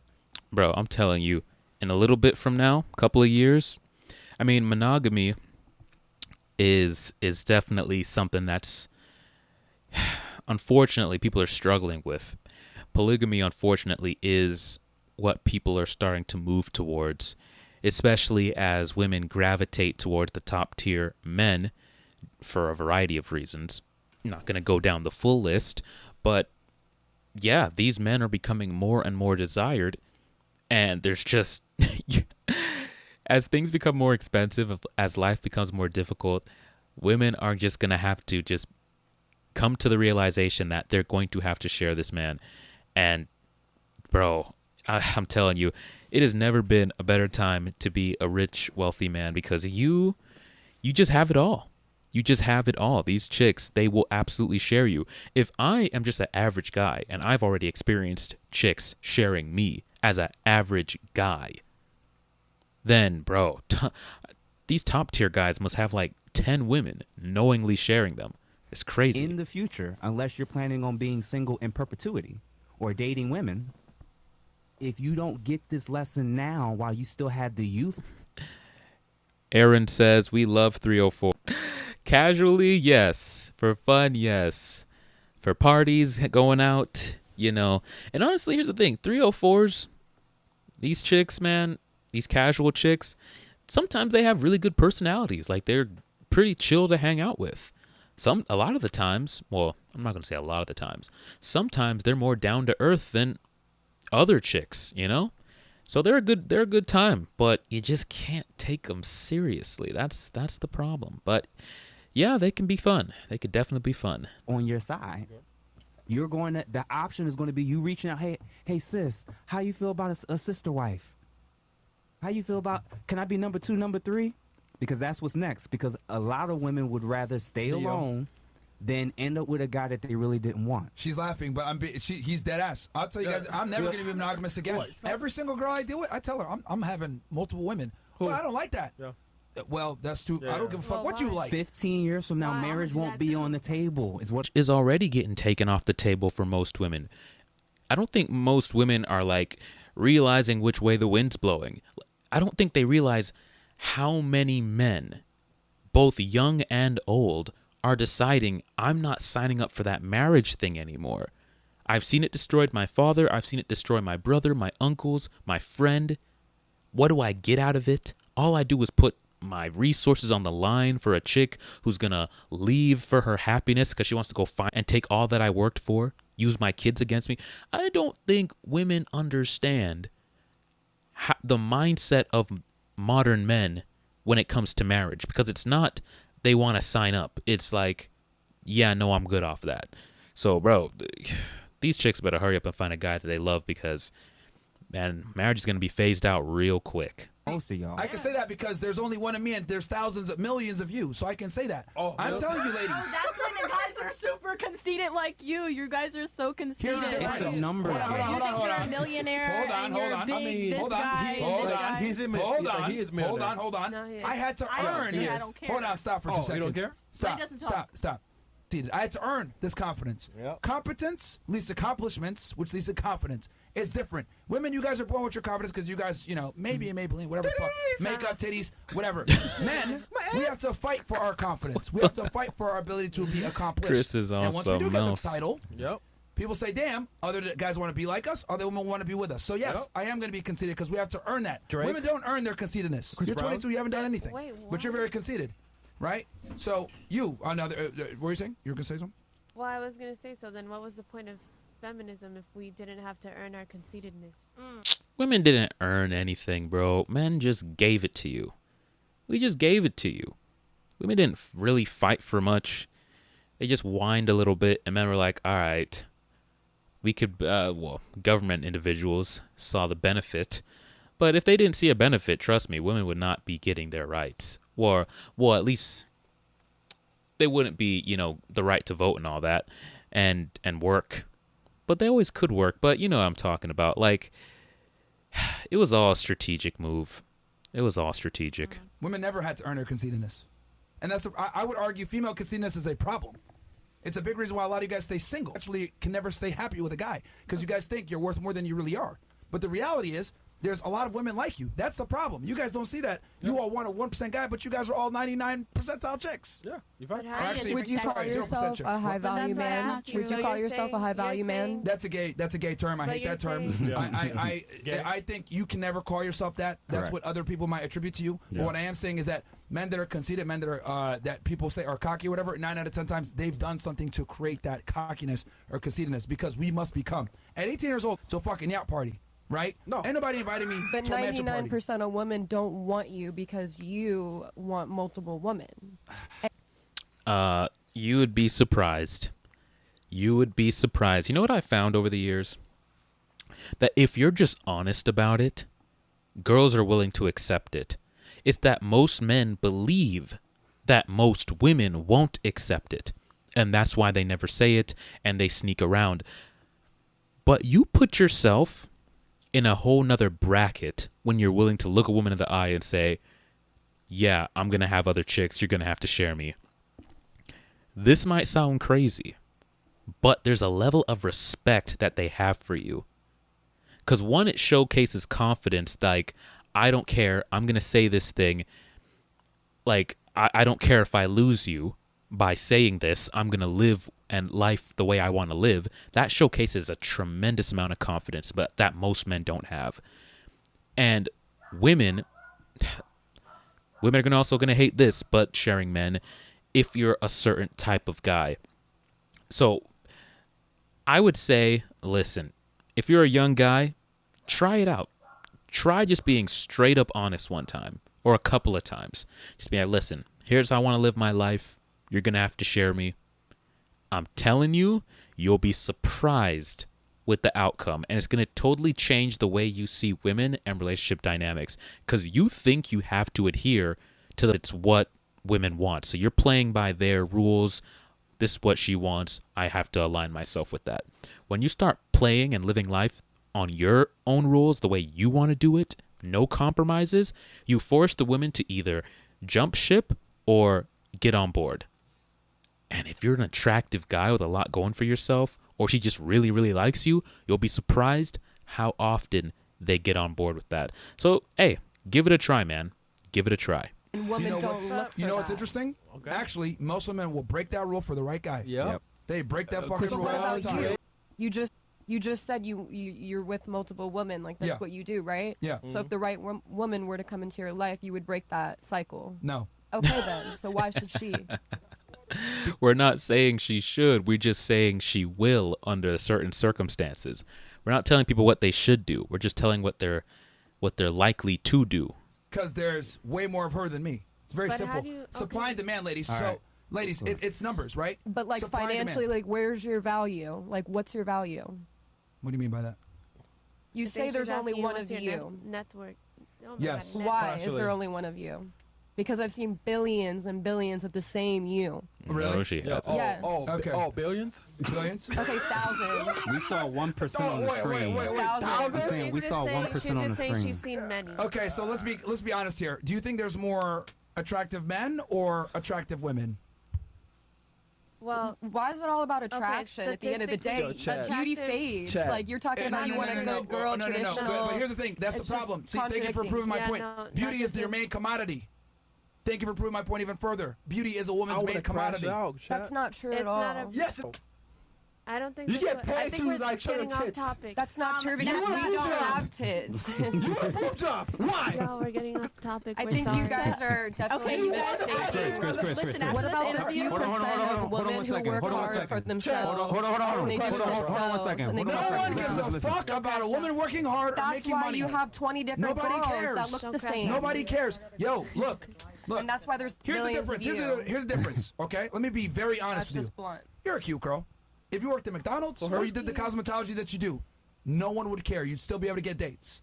Bro, I'm telling you, in a little bit from now, a couple of years, I mean, monogamy is definitely something that's unfortunately people are struggling with. Polygamy, unfortunately, is what people are starting to move towards, especially as women gravitate towards the top tier men for a variety of reasons. I'm not going to go down the full list, but yeah, these men are becoming more and more desired, and there's just as things become more expensive, as life becomes more difficult, women are just going to have to just come to the realization that they're going to have to share this man. And bro, I'm telling you, it has never been a better time to be a rich, wealthy man, because you just have it all. You just have it all. These chicks, they will absolutely share you. If I am just an average guy, and I've already experienced chicks sharing me as an average guy, then bro, these top tier guys must have like 10 women knowingly sharing them. It's crazy. In the future, unless you're planning on being single in perpetuity or dating women, if you don't get this lesson now while you still have the youth. Aaron says, we love 304. Casually, yes. For fun, yes. For parties, going out, you know. And honestly, here's the thing. 304s, these chicks, man, these casual chicks, sometimes they have really good personalities. Like, they're pretty chill to hang out with. A lot of the times, well, I'm not going to say a lot of the times. Sometimes they're more down to earth than other chicks, you know? So they're a good time, but you just can't take them seriously. That's the problem. But yeah, they can be fun. They could definitely be fun. On your side, you're going to, the option is going to be you reaching out, hey sis, how you feel about a sister wife? How you feel about, can I be number 2, number 3? Because that's what's next. Because a lot of women would rather stay alone than end up with a guy that they really didn't want. She's laughing, but he's dead ass. I'll tell you guys, I'm never going to be monogamous again. Every single girl I deal with, I tell her I'm having multiple women. Well, I don't like that. Yeah. Well, that's too. I don't give a fuck what you like. 15 years from now, marriage won't be on the table. Is what is already getting taken off the table for most women. I don't think most women are like realizing which way the wind's blowing. I don't think they realize how many men, both young and old, are deciding, I'm not signing up for that marriage thing anymore. I've seen it destroyed my father. I've seen it destroy my brother, my uncles, my friend. What do I get out of it? All I do is put my resources on the line for a chick who's going to leave for her happiness because she wants to go find and take all that I worked for, use my kids against me. I don't think women understand the mindset of modern men when it comes to marriage, because it's not they want to sign up. It's like, yeah, no, I'm good off that. So, bro, these chicks better hurry up and find a guy that they love, because, man, marriage is going to be phased out real quick. Most of y'all. I can say that because there's only one of me and there's thousands of millions of you, so I can say that. I'm telling you, ladies. That's when the guys are super conceited like you. You guys are so conceited. Here's the It's a numbers game. Hold on. You're a millionaire. Hold on. Hold on. He's in Hold on. No, he is. I had to earn. I don't care. Hold on, stop for 2 seconds. You don't care? Stop. I had to earn this confidence. Yep. Competence leads to accomplishments, which leads to confidence. It's different. Women, you guys are born with your confidence because you guys, maybe a Maybelline, whatever the fuck, makeup, titties, whatever. Men, we have to fight for our confidence. We have to fight for our ability to be accomplished. Chris is and once we do also get the title, people say, damn, other guys want to be like us, other women want to be with us. So yes, I am going to be conceited because we have to earn that. Drake. Women don't earn their conceitedness. You're 22, you haven't done anything. Wait, but you're very conceited, right? So you, another, what were you saying? You were going to say something? Well, I was going to say, so then what was the point of feminism if we didn't have to earn our conceitedness? Women didn't earn anything, bro. Men just gave it to you. We just gave it to you. Women didn't really fight for much. They just whined a little bit, and men were like, all right, we could, well, government individuals saw the benefit. But if they didn't see a benefit, trust me, women would not be getting their rights. Or, well, at least they wouldn't be, you know, the right to vote and all that and work. But they always could work. But you know what I'm talking about. Like, it was all a strategic move. It was all strategic. Women never had to earn their conceitedness. And that's, I would argue, female conceitedness is a problem. It's a big reason why a lot of you guys stay single. Actually, can never stay happy with a guy because you guys think you're worth more than you really are. But the reality is, there's a lot of women like you. That's the problem. You guys don't see that. Yeah. You all want a 1% guy, but you guys are all 99 percentile chicks. Yeah, you're fine. Actually, would you call yourself a high value man? Would you call yourself a high value man? That's a gay term. I hate that term. I think you can never call yourself that. That's what other people might attribute to you. Yeah. But what I am saying is that men that are conceited, men that are that people say are cocky or whatever, 9 out of 10 times they've done something to create that cockiness or conceitedness because we must become at 18 years old to a fucking yacht party. Right? No. Ain't nobody invited me but to a mansion party. 99% of women don't want you because you want multiple women. You would be surprised. You would be surprised. You know what I found over the years? That if you're just honest about it, girls are willing to accept it. It's that most men believe that most women won't accept it. And that's why they never say it and they sneak around. But you put yourself in a whole nother bracket when you're willing to look a woman in the eye and say, yeah, I'm going to have other chicks. You're going to have to share me. This might sound crazy, but there's a level of respect that they have for you. Because one, it showcases confidence. Like, I don't care. I'm going to say this thing. Like, I don't care if I lose you by saying this. I'm going to live and life the way I want to live. That showcases a tremendous amount of confidence, but that most men don't have. And women are also going to hate this, but sharing men, if you're a certain type of guy. So I would say, listen, if you're a young guy, try it out. Try just being straight up honest one time or a couple of times. Just be like, listen, here's how I want to live my life. You're going to have to share me. I'm telling you, you'll be surprised with the outcome. And it's going to totally change the way you see women and relationship dynamics. Because you think you have to adhere to it's what women want. So you're playing by their rules. This is what she wants. I have to align myself with that. When you start playing and living life on your own rules, the way you want to do it, no compromises, you force the women to either jump ship or get on board. And if you're an attractive guy with a lot going for yourself, or she just really, really likes you, you'll be surprised how often they get on board with that. So, hey, give it a try, man. Give it a try. And women you know what's interesting? Okay. Actually, most women will break that rule for the right guy. Yep. They break that fucking rule all the time. You just said you're with multiple women. Like, that's what you do, right? Yeah. So if the right woman were to come into your life, you would break that cycle. No. Okay, then. So why should she? We're not saying she should. We're just saying she will under certain circumstances. We're not telling people what they should do. We're just telling what they're likely to do. Because there's way more of her than me. It's very simple. Supply and demand, ladies. All right. Ladies, it's numbers, right? But like supply financially, like where's your value? Like what's your value? What do you mean by that? You say there's only one of you. Network. Yes. Why is there only one of you? Because I've seen billions and billions of the same you. Really? No, she has. Yes. Okay. Oh, billions? Billions? Okay, thousands. We saw 1% on the screen. Thousands. I'm saying we saw 1% on the screen. She's seen many. Okay, so let's be honest here. Do you think there's more attractive men or attractive women? Well, why is it all about attraction at the end of the day? Beauty fades. Like, you're talking about you want a good girl, traditional. But here's the thing. That's the problem. See, thank you for proving my point. Beauty is your main commodity. Thank you for proving my point even further. Beauty is a woman's main commodity. That's not true at all. Yes. I don't think You that's get what, I paid think to we're like show getting the off tits. topic. That's not true because want a we boob don't job. have tits. You want a boob job? Why? No, we're getting off topic. I We're think sorry. you guys are definitely you guys- mistaken. Listen, after What this about the interview, few Hold on, percent hold on, of hold on women one who second, work hold on one hard second. for themselves? Hold on. They do it Hold on one themselves, second. and they Hold go on No one for one second. gives a Listen. fuck about a woman working hard or That's making why money. you have 20 different Nobody girls cares. that look Don't the crash same. Nobody cares. Yo, look. And that's why there's Here's the millions difference. of you. Here's the difference. Okay, let me be very honest That's with you. just blunt. You're a cute girl. If you worked at McDonald's or you did the cosmetology that you do, no one would care. You'd still be able to get dates.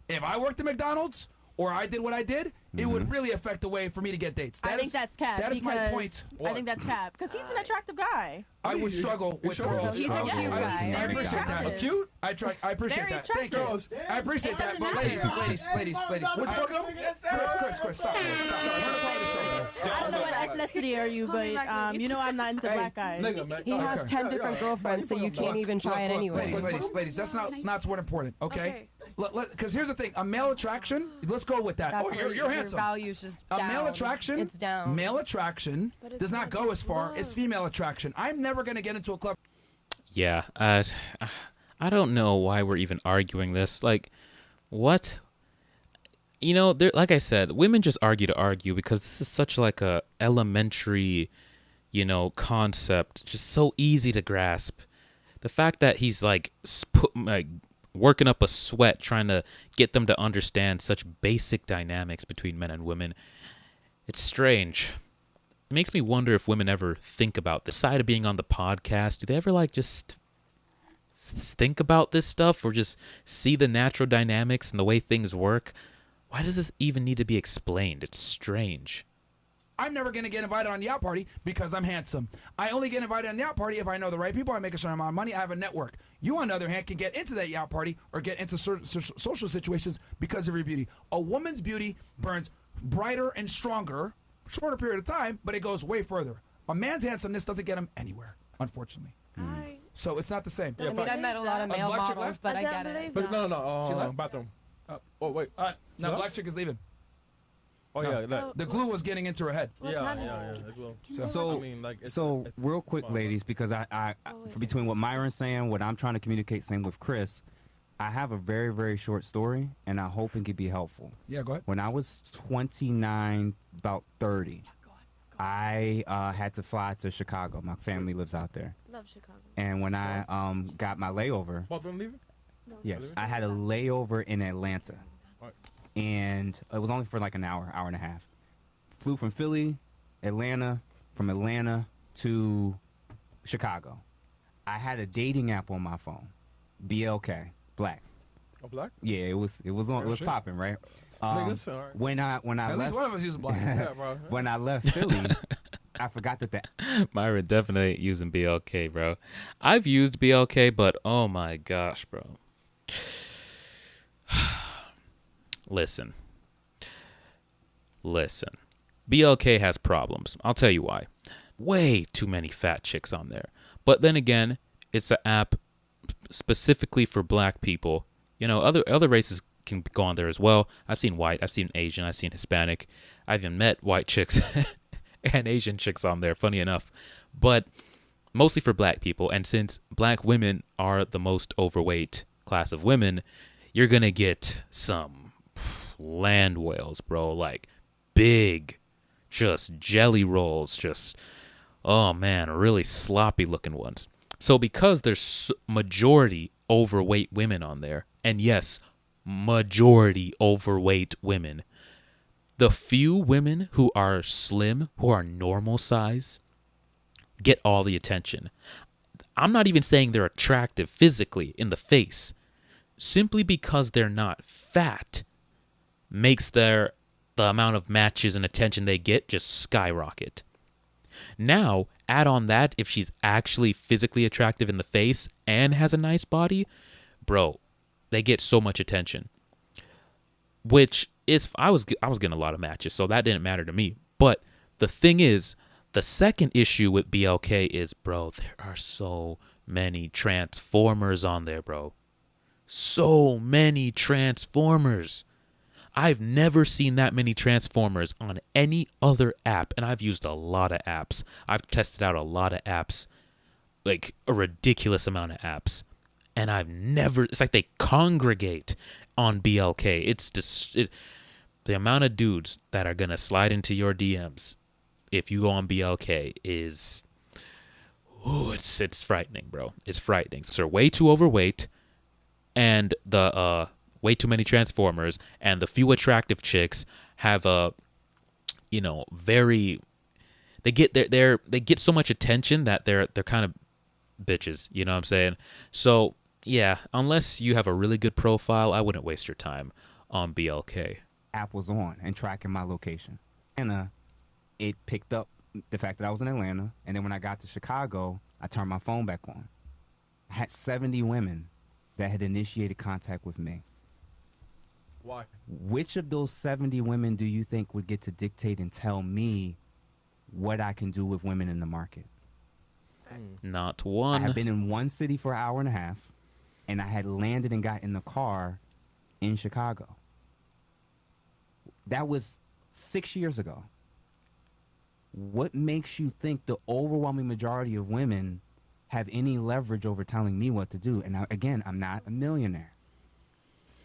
If I worked at McDonald's or I did what I did, it would really affect the way for me to get dates. I think that's cap. That is my point. I think that's cap because he's an attractive guy. I would struggle with girls. He's a cute guy. I appreciate that. Cute? I appreciate Very that. Thank you. Girls. I appreciate It that. doesn't But matter. ladies. Chris, stop. You're the part of the show. I don't know what ethnicity are you, but you know I'm not into black guys. He has 10 different girlfriends, so you can't even try it anyway. Ladies, that's not what's important, okay? Because here's the thing, a male attraction, let's go with that. That's Oh, where you're your handsome. value's just A down. male attraction, It's down. Male attraction But it's does not not go just as far love. as female attraction. I'm never going to get into a club. Yeah, I don't know why we're even arguing this. Like, what? You know, like I said, women just argue to argue because this is such like a elementary, concept, just so easy to grasp. The fact that he's like working up a sweat trying to get them to understand such basic dynamics between men and women, it's strange. It makes me wonder if women ever think about this side of being on the podcast. Do they ever just think about this stuff or just see the natural dynamics and the way things work? Why does this even need to be explained? It's strange. I'm never going to get invited on the yacht party because I'm handsome. I only get invited on the yacht party if I know the right people, I make a certain amount of money, I have a network. You, on the other hand, can get into that yacht party or get into certain social situations because of your beauty. A woman's beauty burns brighter and stronger, shorter period of time, but it goes way further. A man's handsomeness doesn't get him anywhere, unfortunately. Alright. So it's not the same. I mean, I met a lot of male black chick models, left? but I I don't get it. believe But that. no, She left? bathroom. Oh wait. Now, She black chick is leaving. Oh yeah, like, The glue was getting into her head. What yeah, time is yeah, it? yeah. So, I mean, like, it's, real quick, ladies, because between what Myron's saying, what I'm trying to communicate, same with Chris, I have a very, very short story, and I hope it could be helpful. Yeah, go ahead. When I was 29, about 30, I had to fly to Chicago. My family lives out there. Love Chicago. And when I got my layover, bathroom leaving? yes, I had a layover in Atlanta. Right. And it was only for like an hour and a half. Flew from Philly, Atlanta, from Atlanta to Chicago. I had a dating app on my phone, BLK, black. Oh, black? Yeah, it was shit. popping, right? Niggas, all right. When I At left, least one of us uses black. Yeah, bro. when I left Philly, I forgot that Myron definitely ain't using BLK, bro. I've used BLK, but oh my gosh, bro. Listen. BLK has problems. I'll tell you why. Way too many fat chicks on there. But then again, it's an app specifically for black people. Other races can go on there as well. I've seen white, I've seen Asian, I've seen Hispanic. I've even met white chicks and Asian chicks on there, funny enough. But mostly for black people. And since black women are the most overweight class of women, you're going to get some land whales, bro. Like big, just jelly rolls, just, oh man, really sloppy looking ones. So because there's majority overweight women on there, and yes, majority overweight women, the few women who are slim, who are normal size, get all the attention. I'm not even saying they're attractive physically in the face. Simply because they're not fat makes the amount of matches and attention they get just skyrocket. Now, add on that if she's actually physically attractive in the face and has a nice body, bro, they get so much attention. Which is, I was getting a lot of matches, so that didn't matter to me. But the thing is, the second issue with BLK is, bro, there are so many transformers on there, bro. So many transformers. I've never seen that many transformers on any other app, and I've used a lot of apps. I've tested out a lot of apps. like a ridiculous amount of apps, and I've never. It's like they congregate on BLK. It's just the amount of dudes that are gonna slide into your DMs if you go on BLK is, ooh, it's frightening, bro. It's frightening. So they're way too overweight, and the way too many transformers, and the few attractive chicks have a, you know, very. They get so much attention that they're kind of bitches. You know what I'm saying? So yeah, unless you have a really good profile, I wouldn't waste your time on BLK. App was on and tracking my location. And it picked up the fact that I was in Atlanta, and then when I got to Chicago, I turned my phone back on. I had 70 women that had initiated contact with me. Why? Which of those 70 women do you think would get to dictate and tell me what I can do with women in the market? Not one. I had been in one city for an hour and a half, and I had landed and got in the car in Chicago. That was 6 years ago. What makes you think the overwhelming majority of women have any leverage over telling me what to do? And again, I'm not a millionaire.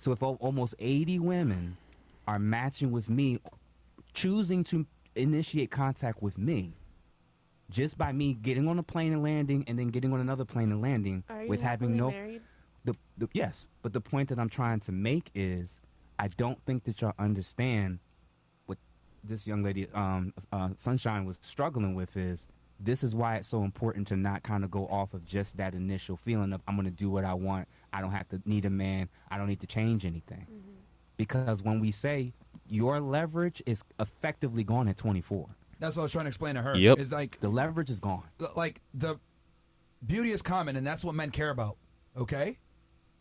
So if almost 80 women are matching with me, choosing to initiate contact with me, just by me getting on a plane and landing, and then getting on another plane and landing, with having no married? Yes, but the point that I'm trying to make is, I don't think that y'all understand what this young lady, Sunshine, was struggling with. Is this is why it's so important to not kind of go off of just that initial feeling of, I'm going to do what I want. I don't have to need a man. I don't need to change anything. Mm-hmm. Because when we say your leverage is effectively gone at 24. That's what I was trying to explain to her. Yep. Is like the leverage is gone. Like the beauty is common, and that's what men care about. Okay.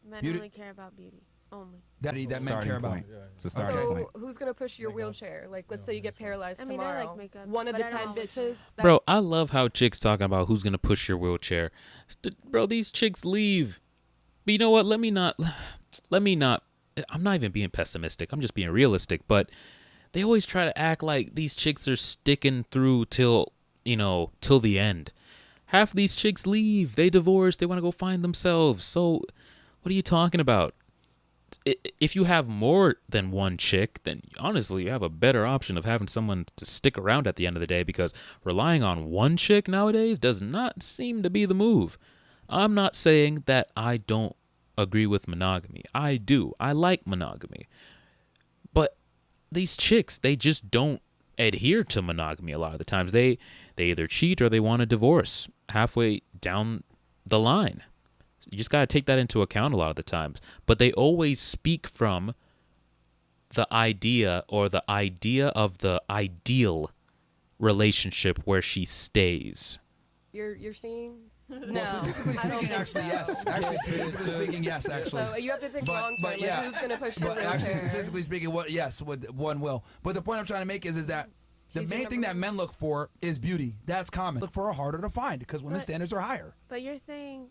Men only care about beauty. Only. That men care about. It's a starting point. Who's gonna push your wheelchair? Like, let's say you get paralyzed tomorrow. I like makeup. One of the 10 bitches. Bro, I love how chicks talking about who's gonna push your wheelchair. Bro, these chicks leave. But you know what? Let me not. I'm not even being pessimistic. I'm just being realistic. But they always try to act like these chicks are sticking through till the end. Half of these chicks leave. They divorce. They want to go find themselves. So what are you talking about? If you have more than one chick, then honestly, you have a better option of having someone to stick around at the end of the day, because relying on one chick nowadays does not seem to be the move. I'm not saying that I don't agree with monogamy. I do. I like monogamy. But these chicks, they just don't adhere to monogamy a lot of the times. They either cheat or they want a divorce halfway down the line. You just got to take that into account a lot of the times. But they always speak from the idea of the ideal relationship where she stays. You're seeing? No. Well, statistically speaking, actually, yes. Actually, statistically speaking, yes, actually. So you have to think long term. Like, who's going to push your wheelchair? Actually, statistically speaking, one will. But the point I'm trying to make is that the main thing that men look for is beauty. That's common. Look for a harder to find because women's standards are higher. But you're saying,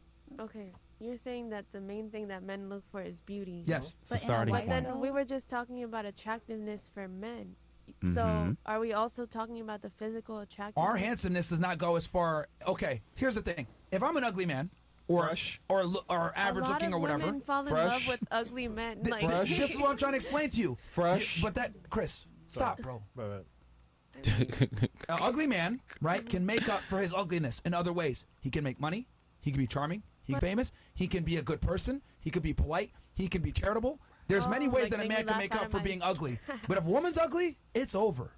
you're saying that the main thing that men look for is beauty. Yes. But then we were just talking about attractiveness for men. Mm-hmm. So are we also talking about the physical attractiveness? Our handsomeness does not go as far. Okay, here's the thing. If I'm an ugly man, or average looking or whatever, women fall in love with ugly men. Like, this is what I'm trying to explain to you. Fresh. But Chris, stop, bro. Right. An ugly man, right, can make up for his ugliness in other ways. He can make money. He can be charming. He can be famous. He can be a good person. He can be polite. He can be charitable. There's many ways that a man can make up for being ugly. But if a woman's ugly, it's over.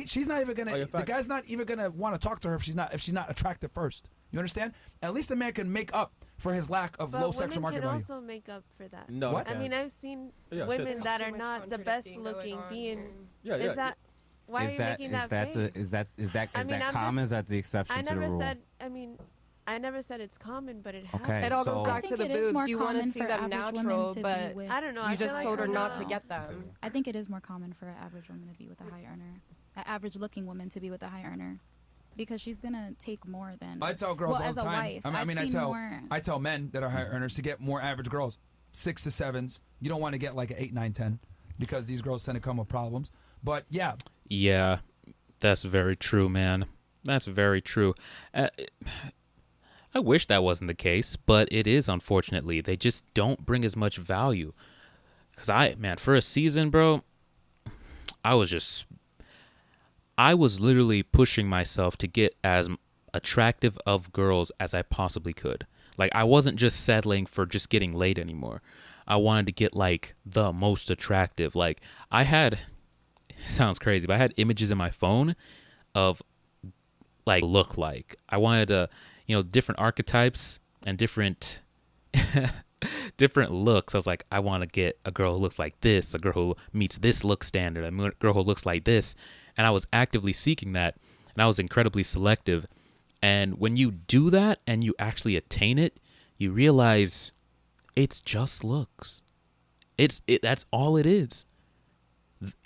She's not even gonna. The guy's not even gonna want to talk to her if she's not attractive first. You understand? At least a man can make up for his lack of low sexual market value. Women can also make up for that. No, what? I mean, I've seen women that are not the best looking being. Is that? Why are you making that face? Is that common? Is that the exception to the rule? I never said it's common, but it happens. Okay, it all goes back to the boobs. You want to see them natural, but I don't know. You just told her not to get them. I think it is more common for an average woman to be with a high earner, an average-looking woman to be with a high earner, because she's gonna take more than. I tell girls all the time. Wife, I tell men that are high earners to get more average girls, 6 to 7s. You don't want to get like an 8, 9, 10, because these girls tend to come with problems. But yeah. Yeah, that's very true, man. That's very true. I wish that wasn't the case, but it is, unfortunately. They just don't bring as much value. Because for a season, bro, I was literally pushing myself to get as attractive of girls as I possibly could. Like, I wasn't just settling for just getting laid anymore. I wanted to get, like, the most attractive. Like, I had, it sounds crazy, but I had images in my phone of, like, look like. I wanted to, different archetypes and different different looks. I was like, I want to get a girl who looks like this, a girl who meets this look standard, a girl who looks like this. And I was actively seeking that, and I was incredibly selective. And when you do that and you actually attain it, you realize it's just looks. That's all it is.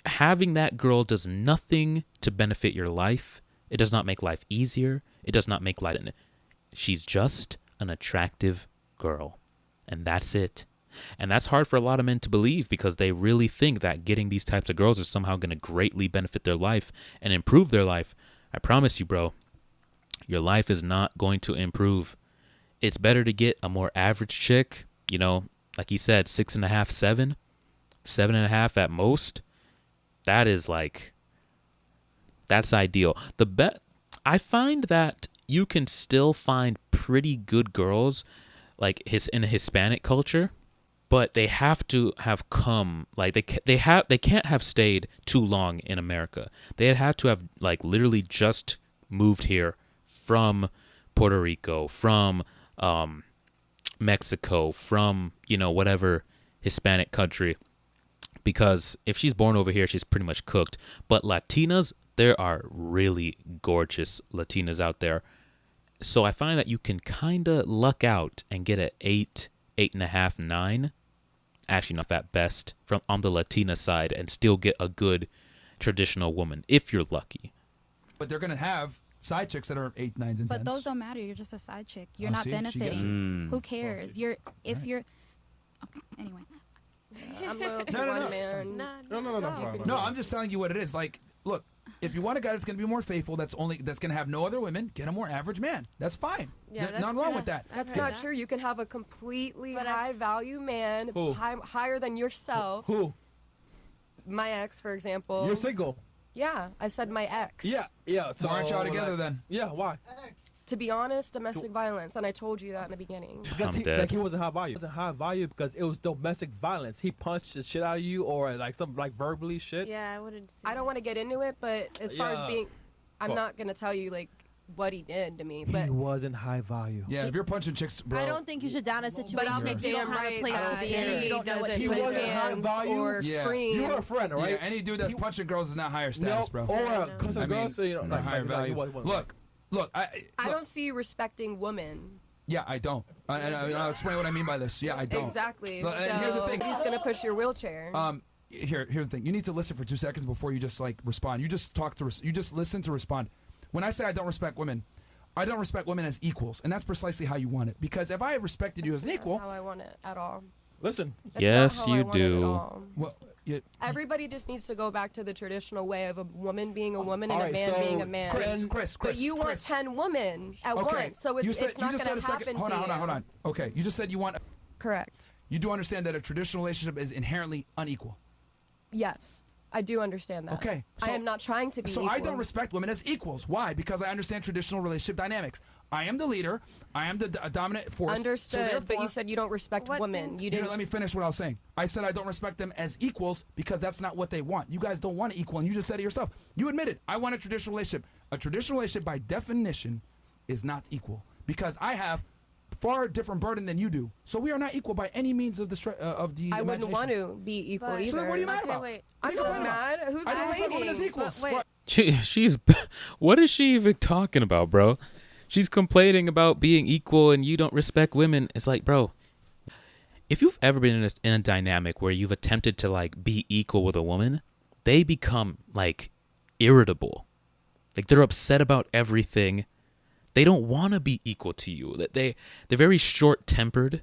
Having that girl does nothing to benefit your life. It does not make life easier. It does not make life. She's just an attractive girl. And that's it. And that's hard for a lot of men to believe, because they really think that getting these types of girls is somehow going to greatly benefit their life and improve their life. I promise you, bro, your life is not going to improve. It's better to get a more average chick, like he said, 6.5, 7, 7.5 at most. That is that's ideal. I find that you can still find pretty good girls in the Hispanic culture, but they have to have come, they can't have stayed too long in America. They'd have to have literally just moved here from Puerto Rico, from Mexico, from whatever Hispanic country, because if she's born over here, she's pretty much cooked. But Latinas, there are really gorgeous Latinas out there. So I find that you can kind of luck out and get an 8, 8.5, 9. Actually, not at best, on the Latina side, and still get a good traditional woman if you're lucky. But they're gonna have side chicks that are 8, 9s, and 10s. But those don't matter. You're just a side chick. You're not benefiting. Who cares? Okay, anyway. I'm loyal to one man. No, I'm just telling you what it is. Look, if you want a guy that's going to be more faithful, that's going to have no other women, get a more average man. That's fine. Yeah, There's nothing wrong with that. That's not true. You can have a completely high value man, higher than yourself. Who? My ex, for example. You're single. Yeah, I said my ex. Yeah. So why aren't y'all together then? Yeah, why? To be honest, domestic violence, and I told you that in the beginning. Because he wasn't high value. It wasn't high value because it was domestic violence. He punched the shit out of you, or something verbally shit. Yeah, I wouldn't say I don't want to get into it, but as far as being, I'm not gonna tell you what he did to me. But he wasn't high value. Yeah, if you're punching chicks, bro. I don't think you should down a situation. But I'll be if you don't damn have right a place to be in. You don't know what doesn't to put do. his hands or scream. You were a friend, right? Yeah, any dude that's punching girls is not higher status, bro. Or because of girls, so not higher value. Look, I don't see you respecting women. Yeah, I don't. And I'll explain what I mean by this. Yeah, I don't. Exactly. And here's the thing. He's gonna push your wheelchair. Here's the thing. You need to listen for 2 seconds before you just respond. You just listen to respond. When I say I don't respect women, I don't respect women as equals, and that's precisely how you want it. Because if I respected you as an equal, how I want it at all. Listen. Yes, you do. Well, everybody just needs to go back to the traditional way of a woman being a woman and a man being a man. Chris, but you want 10 women at once, so it's not going to happen to you. Hold on. Okay, you just said you want. Correct. You do understand that a traditional relationship is inherently unequal. Yes. I do understand that. Okay. I am not trying to be equal. I don't respect women as equals. Why? Because I understand traditional relationship dynamics. I am the leader. I am the dominant force. Understood, so but you said you don't respect women. You didn't. Let me finish what I was saying. I said I don't respect them as equals because that's not what they want. You guys don't want to equal, and you just said it yourself. You admitted, I want a traditional relationship. A traditional relationship, by definition, is not equal because I have far different burden than you do. So we are not equal by any means of the I wouldn't want to be equal either. So then what are you mad about? Wait. I'm not mad. Who's I don't respect women as equals. Wait. She's what is she even talking about, bro? She's complaining about being equal and you don't respect women. It's like, bro, if you've ever been in a dynamic where you've attempted to be equal with a woman, they become irritable. They're upset about everything. They don't want to be equal to you. They're very short-tempered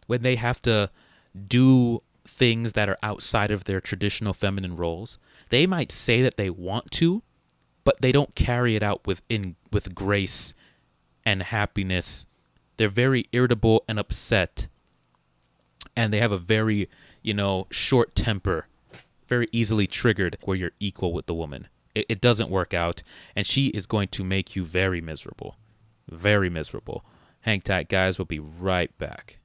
when they have to do things that are outside of their traditional feminine roles. They might say that they want to, but they don't carry it out with grace and happiness They're very irritable and upset. And they have a very, short temper, very easily triggered where you're equal with the woman. It doesn't work out. And she is going to make you very miserable. Very miserable. Hang tight, guys. We'll be right back.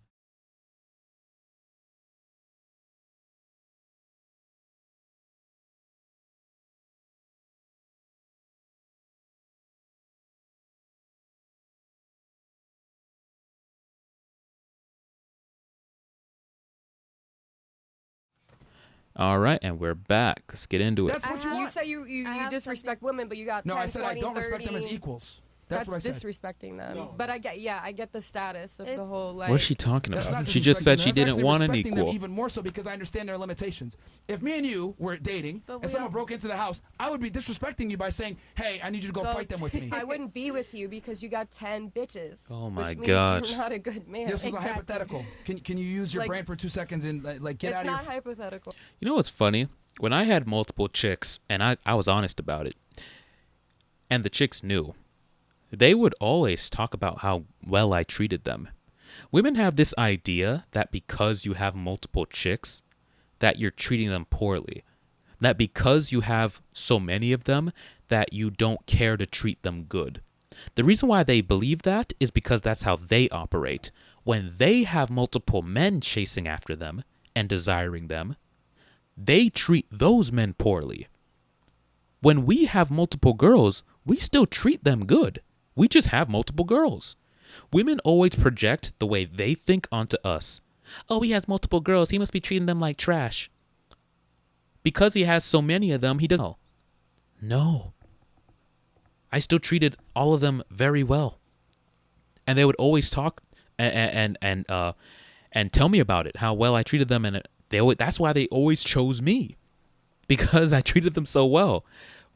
All right, and we're back. Let's get into it. That's what you want. You say you disrespect women, but you got 10, I said 20, I don't 30. respect them as equals. That's what I said. Disrespecting them. No. But I get the status of the whole like. What is she talking about? She disrespecting just said them. she That's didn't want an respecting them equal. even more so because I understand their limitations. If me and you were dating and someone broke into the house, I would be disrespecting you by saying, "Hey, I need you to go fight them with me." I wouldn't be with you because you got 10 bitches. Oh my which means God! You're not a good man. This was a hypothetical. Can you use your brain for 2 seconds and get out of here? It's not hypothetical. You know what's funny? When I had multiple chicks, and I was honest about it, and the chicks knew, they would always talk about how well I treated them. Women have this idea that because you have multiple chicks, that you're treating them poorly. That because you have so many of them, that you don't care to treat them good. The reason why they believe that is because that's how they operate. When they have multiple men chasing after them and desiring them, they treat those men poorly. When we have multiple girls, we still treat them good. We just have multiple girls. Women always project the way they think onto us. Oh, he has multiple girls. He must be treating them like trash. Because he has so many of them, he doesn't. No. I still treated all of them very well. And they would always talk and tell me about it, how well I treated them, and that's why they always chose me, because I treated them so well.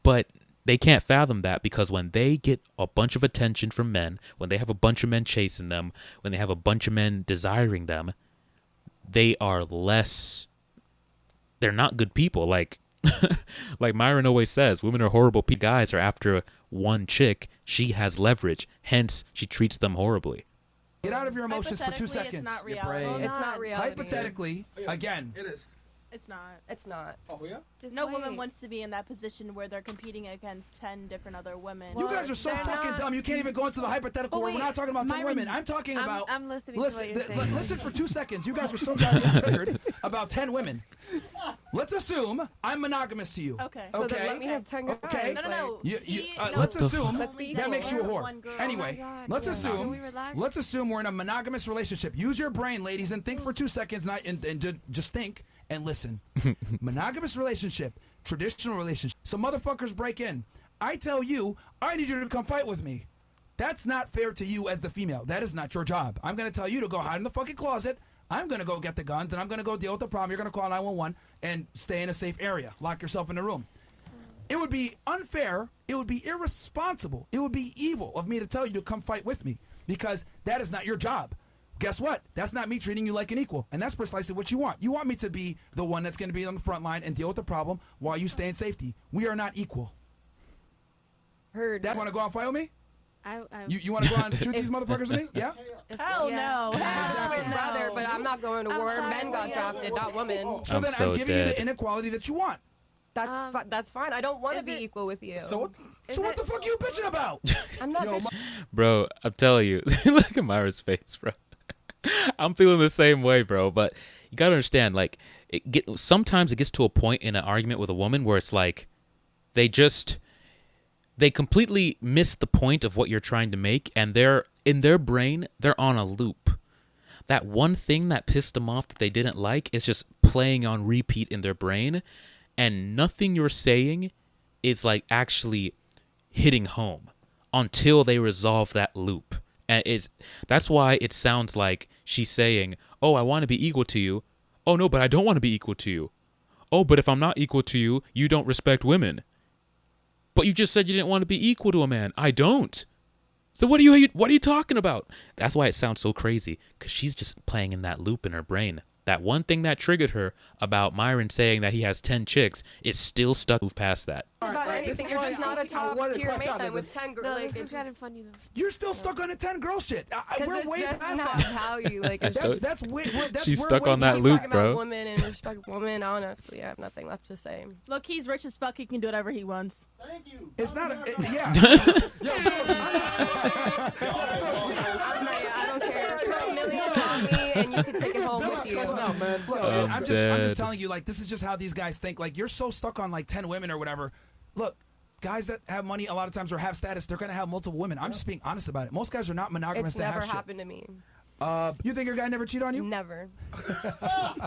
But they can't fathom that, because when they get a bunch of attention from men, when they have a bunch of men chasing them, when they have a bunch of men desiring them, they're not good people. Like Myron always says, women are horrible people. Guys are after one chick. She has leverage. Hence, she treats them horribly. Get out of your emotions for 2 Hypothetically, seconds. It's not reality. It's not reality. Hypothetically, again. It is. It's not. It's not. Oh, yeah? Just No wait. woman wants to be in that position where they're competing against 10 different other women. You guys are so they're fucking not- dumb. You can't even go into the hypothetical But where we're wait, not talking about 10 Myron, women. I'm talking about. I'm listening Listen, to what you're saying. listen for 2 seconds. You guys are so goddamn triggered about 10 women. Let's assume I'm monogamous to you. Okay. So Okay. then let me have 10 guys. Okay. No. Let's assume Let's be that equal. makes you a whore. One girl. Anyway, Oh my God. let's Yeah. assume Can we relax? let's assume we're in a monogamous relationship. Use your brain, ladies, and think for 2 seconds, and just think and listen. Monogamous relationship, traditional relationship. Some motherfuckers break in. I tell you, I need you to come fight with me. That's not fair to you as the female. That is not your job. I'm going to tell you to go hide in the fucking closet. I'm going to go get the guns, and I'm going to go deal with the problem. You're going to call 911 and stay in a safe area. Lock yourself in a room. It would be unfair. It would be irresponsible. It would be evil of me to tell you to come fight with me, because that is not your job. Guess what? That's not me treating you like an equal. And that's precisely what you want. You want me to be the one that's going to be on the front line and deal with the problem while you stay in safety. We are not equal. Heard. Dad, want to go out and fight with me? I You want to go out and shoot these motherfuckers with me? Yeah? Hell no. Exactly. I'd rather, but I'm not going to war. sorry, Men got drafted, not women. So I'm then so I'm giving you dead. the inequality that you want. That's fine. I don't want to is be it- equal with you. So what the fuck are you bitching about? I'm not bitching. Bro, I'm telling you. Look at Myra's face, bro. I'm feeling the same way, bro. But you got to understand, like, sometimes it gets to a point in an argument with a woman where it's like they completely miss the point of what you're trying to make, and in their brain, they're on a loop. That one thing that pissed them off that they didn't like is just playing on repeat in their brain, and nothing you're saying is like actually hitting home until they resolve that loop. And that's why it sounds like she's saying, "Oh, I want to be equal to you." "Oh no, but I don't want to be equal to you." "Oh, but if I'm not equal to you, you don't respect women." "But you just said you didn't want to be equal to a man." "I don't." "So what are you talking about?" That's why it sounds so crazy, because she's just playing in that loop in her brain. That one thing that triggered her about Myron saying that he has 10 chicks is still stuck. Move past that. About anything, you're just not a top tier man with 10 girls. No, Like, this it's is kind of just funny though. You're still stuck on the 10 girl shit. We're it's way just past not that. value. Like, it's That's way. That's She's we're stuck way on that past loop, talking bro. about women and respect women. Honestly, I have nothing left to say. Look, he's rich as fuck. He can do whatever he wants. It's not. Yeah. I don't care. Throw $1 million on me, and you can take it home with you. Look, I'm I'm dead. just telling you, like, this is just how these guys think. Like, you're so stuck on like 10 women or whatever. Look, guys that have money a lot of times or have status, they're gonna have multiple women. I'm just being honest about it. Most guys are not monogamous It's to never have shit. happened to me. You think your guy never cheat on you? Never.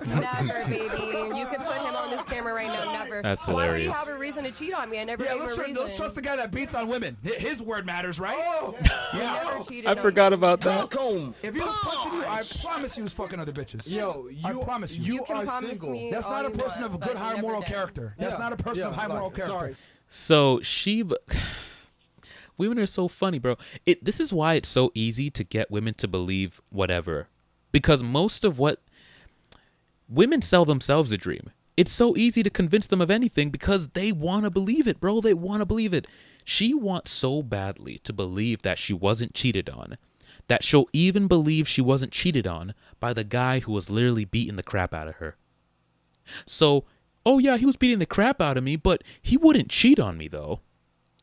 Never, baby. You can put him on this camera right now. Never. That's Why would he hilarious. have a reason to cheat on me? I never Yeah, gave him a reason. let's trust the guy that beats on women. His word matters, right? He Yeah. never cheated I on forgot me. about that. If he was punching you, I promise he was fucking other bitches. Yo, I promise you. You can are promise single. me That's all not a you person want, of but good you high never moral did. character. That's not a person of high moral character. Sorry. So women are so funny, bro. This is why it's so easy to get women to believe whatever, because most of what women sell themselves a dream. It's so easy to convince them of anything because they want to believe it, bro. They want to believe it. She wants so badly to believe that she wasn't cheated on, that she'll even believe she wasn't cheated on by the guy who was literally beating the crap out of her. So, oh yeah, he was beating the crap out of me, but he wouldn't cheat on me though.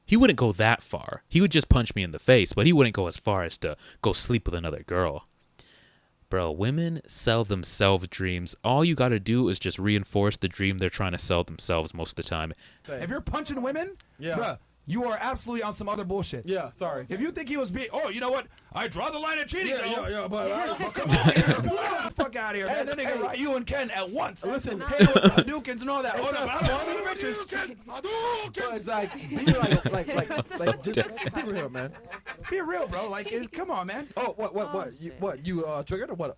He wouldn't go that far. He would just punch me in the face, but he wouldn't go as far as to go sleep with another girl. Bro, women sell themselves dreams. All you got to do is just reinforce the dream they're trying to sell themselves most of the time. If you're punching women, bruh, you are absolutely on some other bullshit. Yeah, sorry. If you think he was being, oh, you know what? I draw the line at cheating. but Come on, get the fuck out of here, man. Then they can write you and Ken at once. Listen, Hey, with the Hadoukens and all that. Oh, no, but I don't want the bitches. but it's like, be like, just be real, man. Be real, bro. Like, come on, man. Oh, what? shit. You triggered or what?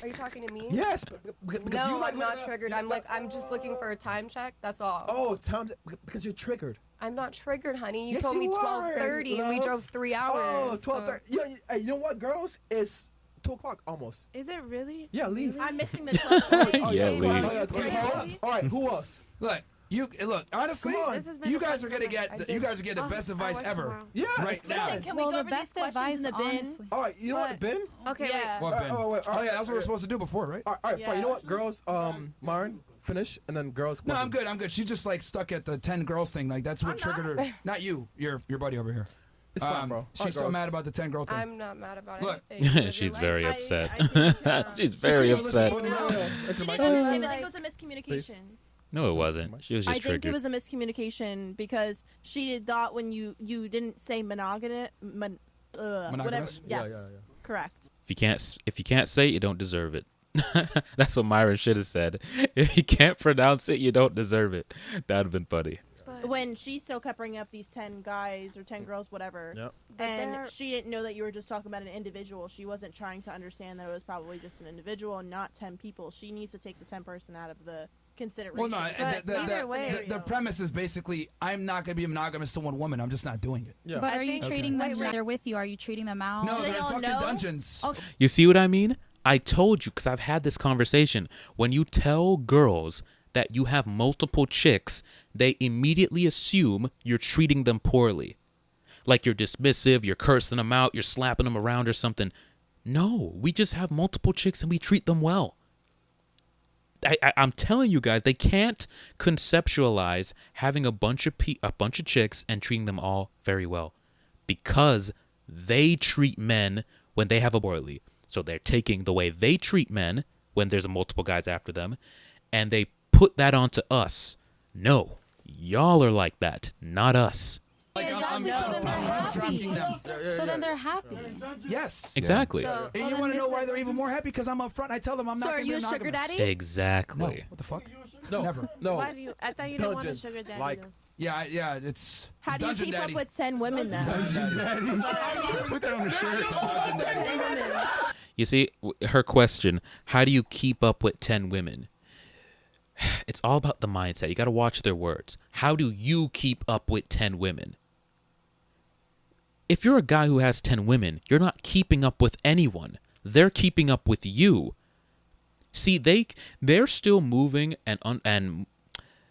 Are you talking to me? Yes, because No, you like I'm not triggered. I'm just looking for a time check. That's all. Oh, Tom, because you're triggered. I'm not triggered, honey. You Yes, told me you are, 12:30 and we love. drove 3 hours. Oh, so- 12:30. Yeah, you know what, girls? It's 2 o'clock almost. Is it really? Yeah, leave. I'm missing the club. Yeah, leave. All right, who else? Look, honestly, Come on. This has been you a guys fun are gonna summer. get I you did- guys are getting the best I advice work ever. tomorrow. Yeah. Right now. Listen, can we Well, go the over these best questions advice, in the bin? honestly. All right, you know what, But- Ben? Okay, Yeah. What, Ben? wait, Oh, yeah, that's what we're supposed to do before, right? All right, fine. You know what, Yeah. girls? Myron, finish, and then girls. No, I'm question. good. I'm good. She's just like stuck at the 10 girls thing. Like that's what triggered her. Not you. Your buddy over here. It's fine, bro. All She's right, so girls. mad about the 10 girl thing. I'm not mad about Look. anything. Live your She's life. very I upset. think, She's very You listen upset. to it now? It's She a didn't mic. understand. I think it was a miscommunication. No, it wasn't. She was I just think it triggered. was a miscommunication because she thought when you didn't say monogamous, whatever. Monogamous? Yes, Yeah. correct. If you can't say it, you don't deserve it. That's what Myron should have said. If you can't pronounce it, you don't deserve it. That'd have been funny. but, When she still kept bringing up these 10 guys or 10 girls, whatever, Yep. but and they're- she didn't know that you were just talking about an individual. She wasn't trying to understand that it was probably just an individual and not 10 people. She needs to take the 10 person out of the consideration. Well, no, But either way- the premise is basically I'm not going to be monogamous to one woman. I'm just not doing it. Yeah. But I are you think- treating them Wait, when wait. they're with you? Are you treating them out? No, they they're in all fucking know? dungeons. Oh, You see what I mean? I told you, because I've had this conversation. When you tell girls that you have multiple chicks, they immediately assume you're treating them poorly. Like you're dismissive, you're cursing them out, you're slapping them around or something. No, we just have multiple chicks and we treat them well. I'm telling you guys, they can't conceptualize having a bunch of chicks and treating them all very well, because they treat men when they have a boilie. So they're taking the way they treat men when there's multiple guys after them, and they put that onto us. No, y'all are like that, not us. Like Exactly, so then they're happy. attracting them. So then they're happy. Yes. Exactly. So, And you want to know why they're even more happy? Because I'm up front. I tell them I'm So not are going to you be a sugar monogamous. daddy? Exactly. No. What the fuck? No, Never. no. why do you? I thought you didn't want a Dungeons, sugar daddy. like- though. Yeah, it's How do you Dungeon keep Daddy. up with 10 women then? Dungeon Daddy. Put that on the shirt. Dungeon Daddy. 10 women. You see, her question, how do you keep up with 10 women? It's all about the mindset. You got to watch their words. How do you keep up with 10 women? If you're a guy who has 10 women, you're not keeping up with anyone. They're keeping up with you. See, they're still moving and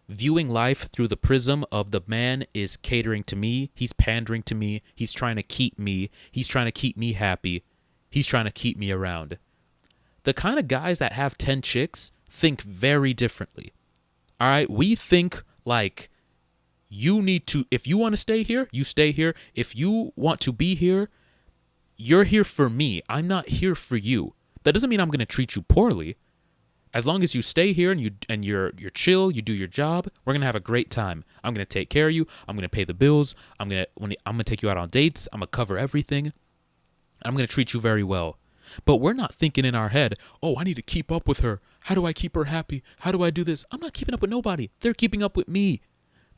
viewing life through the prism of the man is catering to me, he's pandering to me, he's trying to keep me happy, he's trying to keep me around. The kind of guys that have 10 chicks think very differently. All right, we think like you need to, if you want to stay here, you stay here. If you want to be here, you're here for me. I'm not here for you. That doesn't mean I'm going to treat you poorly. As long as you stay here and you're chill, you do your job, we're gonna have a great time. I'm gonna take care of you. I'm gonna pay the bills. I'm gonna take you out on dates. I'm gonna cover everything. I'm gonna treat you very well. But we're not thinking in our head, oh, I need to keep up with her. How do I keep her happy? How do I do this? I'm not keeping up with nobody. They're keeping up with me.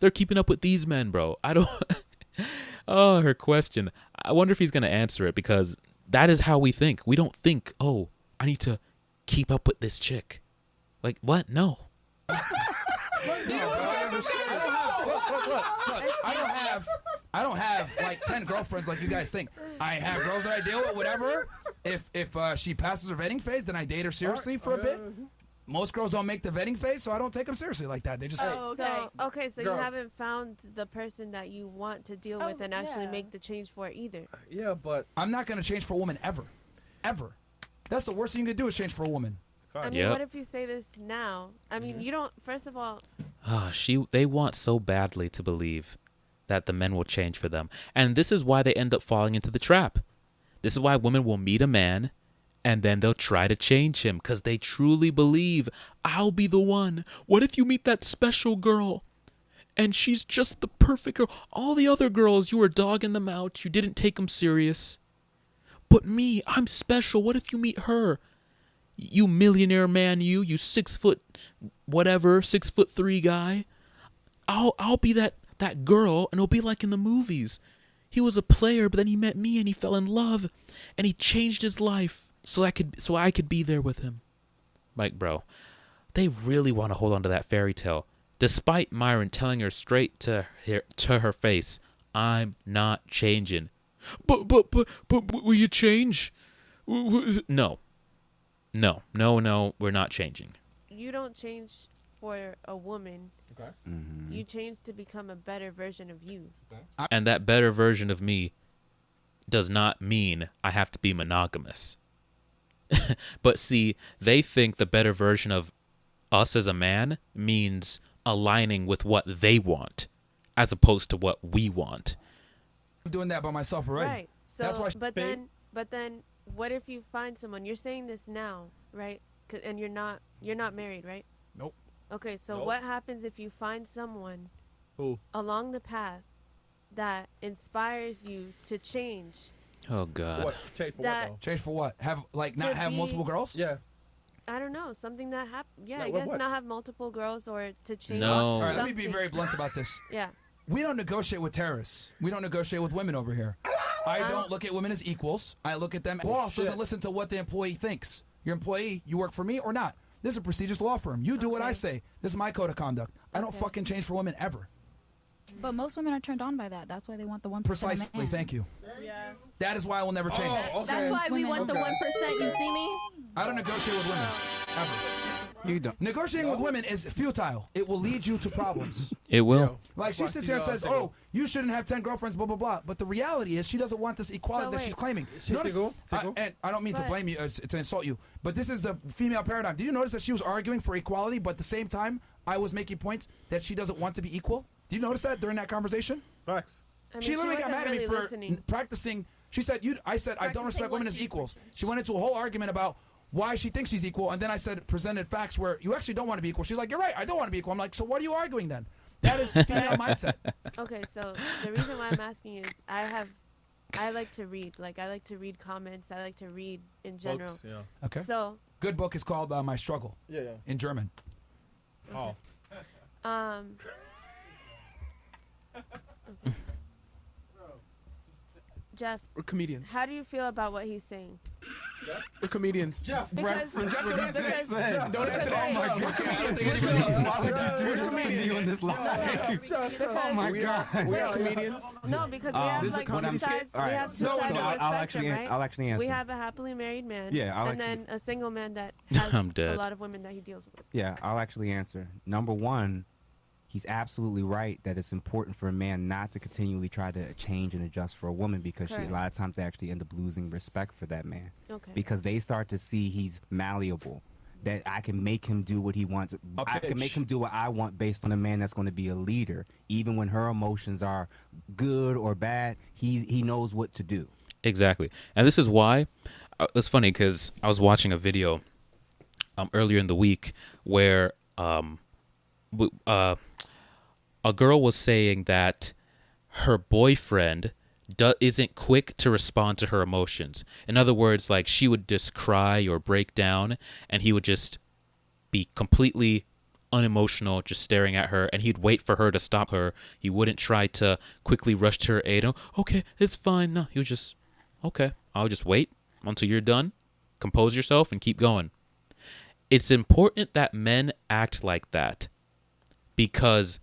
They're keeping up with these men, bro. I don't. Oh, her question. I wonder if he's gonna answer it, because that is how we think. We don't think, oh, I need to keep up with this chick. Like, what? No. Look, I don't have like 10 girlfriends like you guys think. I have girls that I deal with, whatever. If she passes her vetting phase, then I date her seriously for a bit. Most girls don't make the vetting phase, so I don't take them seriously like that. They just So girls. you haven't found the person that you want to deal with and actually make the change for either. Yeah, but I'm not gonna change for a woman ever. That's the worst thing you can do is change for a woman. I mean, what if you say this now? I mean, you don't. First of all, they want so badly to believe that the men will change for them, and this is why they end up falling into the trap. This is why women will meet a man, and then they'll try to change him because they truly believe, I'll be the one. What if you meet that special girl, and she's just the perfect girl? All the other girls, you were dogging them out. You didn't take them serious. But me, I'm special. What if you meet her? You millionaire man, you 6'3" guy. I'll be that girl, and it'll be like in the movies. He was a player, but then he met me and he fell in love, and he changed his life so I could be there with him. Like, bro, they really want to hold on to that fairy tale, despite Myron telling her straight to her face, I'm not changing. But will you change? No. No, we're not changing. You don't change for a woman. Okay. Mm-hmm. You change to become a better version of you. Okay. And that better version of me does not mean I have to be monogamous. But see, they think the better version of us as a man means aligning with what they want as opposed to what we want. I'm doing that by myself already. Right. So, that's why. But then, what if you find someone? You're saying this now, right? And you're not married, right? Nope. Okay. So what happens if you find someone along the path that inspires you to change? Oh God. What? Change for what though? Change for what? Not have multiple girls? Yeah. I don't know. Something that happened. Yeah, Yeah, I what- guess what? not have multiple girls or to change. No. All right, let me be something. very blunt about this. Yeah. We don't negotiate with terrorists. We don't negotiate with women over here. I don't look at women as equals. I look at them. Boss doesn't listen to what the employee thinks. Your employee, you work for me or not. This is a prestigious law firm. You do what I say. This is my code of conduct. I don't fucking change for women ever. But most women are turned on by that. That's why they want the 1%. Precisely. Thank you. Yeah. That is why I will never change. Oh, okay. That's why we want the 1%. Okay. You see me? I don't negotiate with women ever. You don't. Negotiating with women is futile. It will lead you to problems. It will. Yo. Like she sits here and says, "Oh, you shouldn't have 10 girlfriends." Blah blah blah. But the reality is, she doesn't want this equality So that wait. she's claiming. She Notice- single? Single? and I don't mean to But- blame you, to insult you, but this is the female paradigm. Did you notice that she was arguing for equality, but at the same time, I was making points that she doesn't want to be equal? Did you notice that during that conversation? Facts. I mean, She literally got wasn't mad at me really for listening. practicing. She said, I said, I don't Practicing respect women what as she's equals. preaching. She went into a whole argument about why she thinks she's equal, and then I presented facts where you actually don't want to be equal. She's like, you're right, I don't want to be equal. I'm like, so what are you arguing then? That is female mindset. Okay, so the reason why I'm asking is I like to read. Like, I like to read comments. I like to read in general. Books, yeah. Okay. So, Good book is called My Struggle Yeah. in German. Oh. Jeff, We're comedians. how do you feel about what he's saying? We're comedians. Jeff, Because- Jeff, don't answer because- that. Jeff, don't answer that. Oh my Jeff, God. I don't think anybody else Why would listens. you do this to me on this live? Oh my God. We are comedians. No, because we have this is a like two comedy skit? sides. All right. We have two So sides of the I'll spectrum, right? actually answer. We have a happily married man. Yeah, I'll and actually- then a single man that has I'm dead. a lot of women that he deals with. Yeah, I'll actually answer. Number one, he's absolutely right that it's important for a man not to continually try to change and adjust for a woman because a Correct. lot of times they actually end up losing respect for that man. Okay. Because they start to see he's malleable, that I can make him do what he wants. I can make him do what I want based on a man that's going to be a leader. Even when her emotions are good or bad, he knows what to do. Exactly. And this is why it's funny because I was watching a video earlier in the week where a girl was saying that her boyfriend isn't quick to respond to her emotions. In other words, like she would just cry or break down and he would just be completely unemotional, just staring at her, and he'd wait for her to stop her. He wouldn't try to quickly rush to her aid. Oh, okay, it's fine. No, he was just, okay, I'll just wait until you're done. Compose yourself and keep going. It's important that men act like that because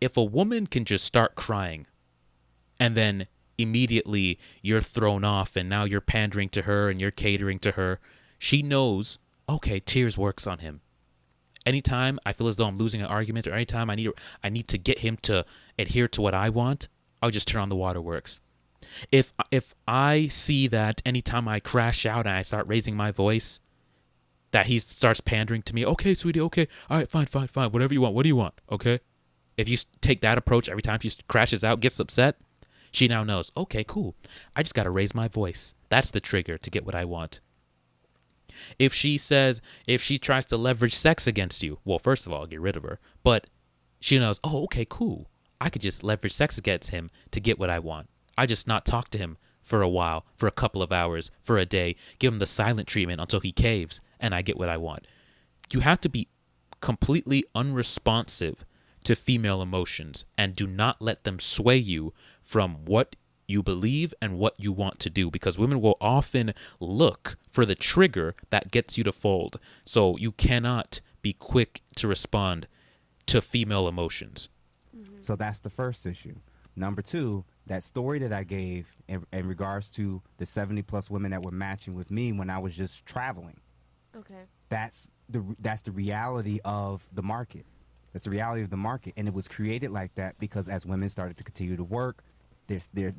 if a woman can just start crying and then immediately you're thrown off and now you're pandering to her and you're catering to her, she knows, okay, tears works on him. Anytime I feel as though I'm losing an argument or anytime I need to get him to adhere to what I want, I'll just turn on the waterworks. If I see that anytime I crash out and I start raising my voice, that he starts pandering to me, okay, sweetie, okay, all right, fine, whatever you want. What do you want? Okay. If you take that approach every time she crashes out, gets upset, she now knows, okay, cool. I just got to raise my voice. That's the trigger to get what I want. If she tries to leverage sex against you, well, first of all, get rid of her. But she knows, oh, okay, cool. I could just leverage sex against him to get what I want. I just not talk to him for a while, for a couple of hours, for a day, give him the silent treatment until he caves and I get what I want. You have to be completely unresponsive to female emotions and do not let them sway you from what you believe and what you want to do, because women will often look for the trigger that gets you to fold. So you cannot be quick to respond to female emotions. So that's the first issue. Number two, that story that I gave in regards to the 70 plus women that were matching with me when I was just traveling. Okay. That's the reality of the market. That's the reality of the market, and it was created like that because as women started to continue to work, their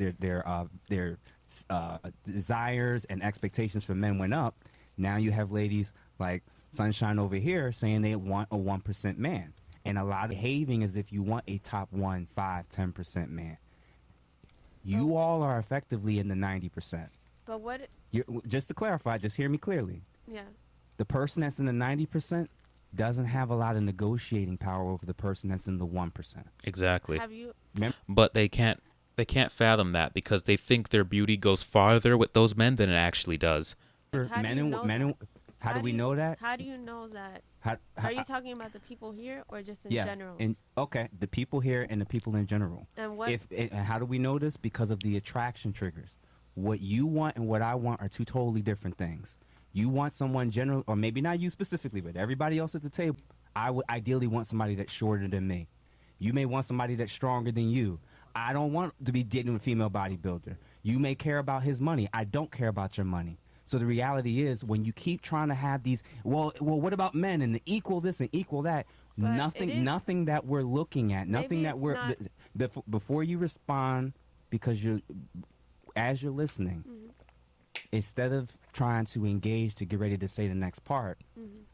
desires and expectations for men went up. Now you have ladies like Sunshine over here saying they want a 1% man, and a lot of behaving as if you want a top 1, 5, 10% man. You all are effectively in the 90%. But what? Just to clarify, just hear me clearly. Yeah. The person that's in the 90% doesn't have a lot of negotiating power over the person that's in the 1%. Exactly. Have you? But they can't fathom that because they think their beauty goes farther with those men than it actually does. How do we know that? How do you know that? How, Are you talking about the people here or just in yeah, general? Okay, the people here and the people in general. And what? How do we know this? Because of the attraction triggers. What you want and what I want are two totally different things. You want someone general, or maybe not you specifically, but everybody else at the table. I would ideally want somebody that's shorter than me. You may want somebody that's stronger than you. I don't want to be dating a female bodybuilder. You may care about his money. I don't care about your money. So the reality is, when you keep trying to have these, well, what about men and equal this and equal that? But nothing that we're looking at, nothing that we're before you respond, because as you're listening, instead of trying to engage to get ready to say the next part,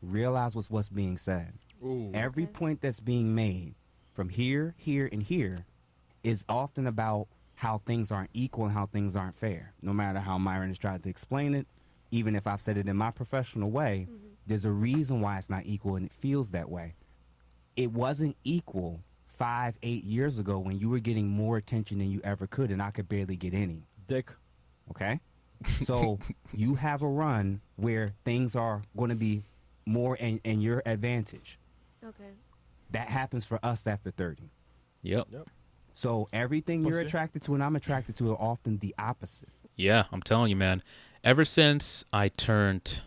realize what's being said. Ooh. Every point that's being made from here, and here is often about how things aren't equal and how things aren't fair. No matter how Myron has tried to explain it, even if I've said it in my professional way, there's a reason why it's not equal and it feels that way. It wasn't equal 5, 8 years ago when you were getting more attention than you ever could and I could barely get any. Dick. Okay? So you have a run where things are going to be more in your advantage. Okay. That happens for us after 30. Yep. So everything you're attracted to and I'm attracted to are often the opposite. Yeah, I'm telling you, man. ever since I turned,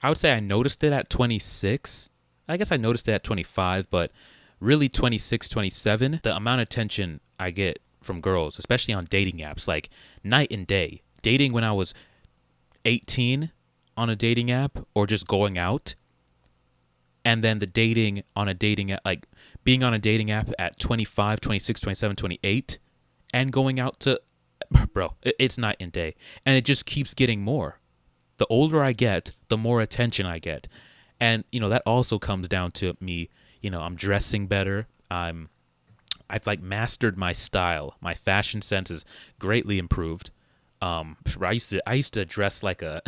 I would say I noticed it at 26. I guess I noticed it at 25, but really 26, 27, the amount of attention I get from girls, especially on dating apps, like night and day. Dating when I was 18 on a dating app or just going out, and then the dating on a dating app, like being on a dating app at 25, 26, 27, 28, and going out to, bro, it's night and day. And it just keeps getting more. The older I get, the more attention I get. And, you know, that also comes down to me, you know, I'm dressing better. I've like mastered my style. My fashion sense is greatly improved. I used to dress like a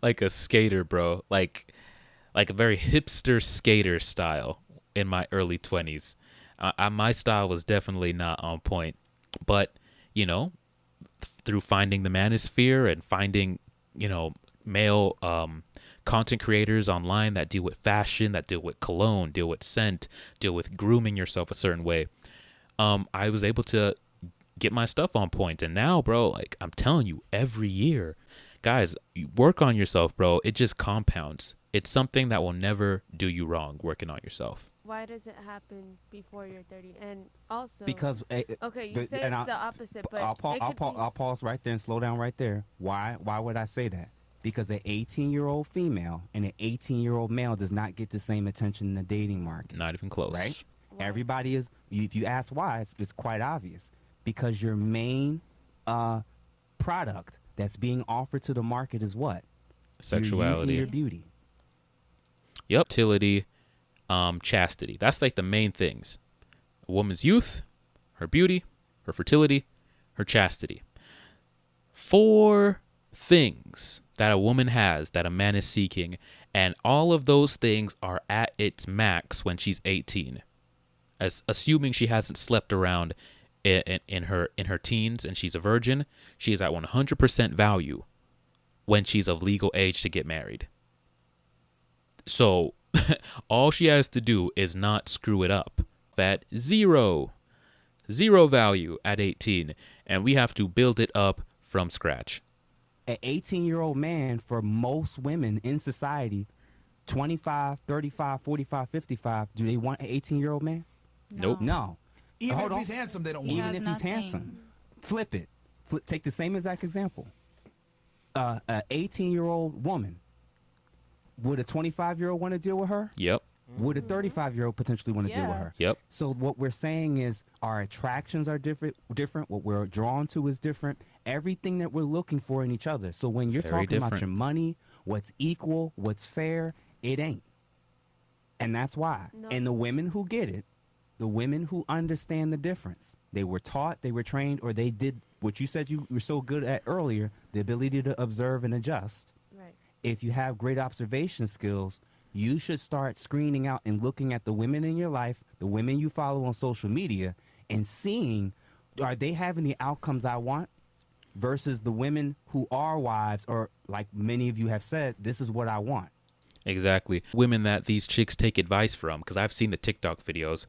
like a skater, bro. Like a very hipster skater style in my early 20s. My style was definitely not on point. But, you know, through finding the manosphere and finding, you know, male content creators online that deal with fashion, that deal with cologne, deal with scent, deal with grooming yourself a certain way, I was able to get my stuff on point. And now, bro, like I'm telling you, every year, guys, work on yourself, bro. It just compounds. It's something that will never do you wrong, working on yourself. Why does it happen before you're 30? And also, because okay, you say it's the opposite, but I'll pause right there and slow down right there. Why would I say that? Because an 18-year-old female and an 18-year-old male does not get the same attention in the dating market. Not even close. Right? Wow. Everybody is. If you ask why, it's quite obvious. Because your main product that's being offered to the market is what? Sexuality. Your beauty. Yep. Fertility, chastity. That's like the main things. A woman's youth, her beauty, her fertility, her chastity. 4 things that a woman has that a man is seeking, and all of those things are at its max when she's 18. As assuming she hasn't slept around in her teens and she's a virgin, she is at 100% value when she's of legal age to get married. So all she has to do is not screw it up. At zero value at 18, and we have to build it up from scratch. An 18-year-old man, for most women in society, 25, 35, 45, 55, do they want an 18-year-old man? Nope. No. Even if he's handsome, they don't want Even if he's handsome. Flip it. Take the same exact example. An 18-year-old woman, would a 25-year-old want to deal with her? Yep. Would a 35-year-old potentially want to deal with her? Yep. So what we're saying is our attractions are different. What we're drawn to is different. Everything that we're looking for in each other. So when you're Very talking about different. your money, what's equal, what's fair, it ain't. And that's why. No. And the women who get it, the women who understand the difference, they were taught, they were trained, or they did what you said you were so good at earlier, the ability to observe and adjust. Right. If you have great observation skills, you should start screening out and looking at the women in your life, the women you follow on social media, and seeing, are they having the outcomes I want versus the women who are wives, or like many of you have said, this is what I want. Exactly. Women that these chicks take advice from, because I've seen the TikTok videos.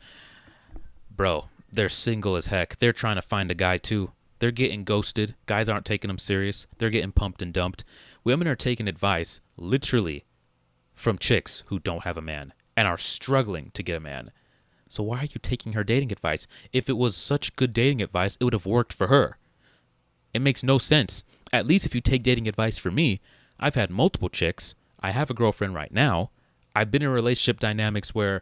Bro, they're single as heck. They're trying to find a guy too. They're getting ghosted. Guys aren't taking them serious. They're getting pumped and dumped. Women are taking advice, literally, from chicks who don't have a man and are struggling to get a man. So why are you taking her dating advice? If it was such good dating advice, it would have worked for her. It makes no sense. At least if you take dating advice from me, I've had multiple chicks. I have a girlfriend right now. I've been in relationship dynamics where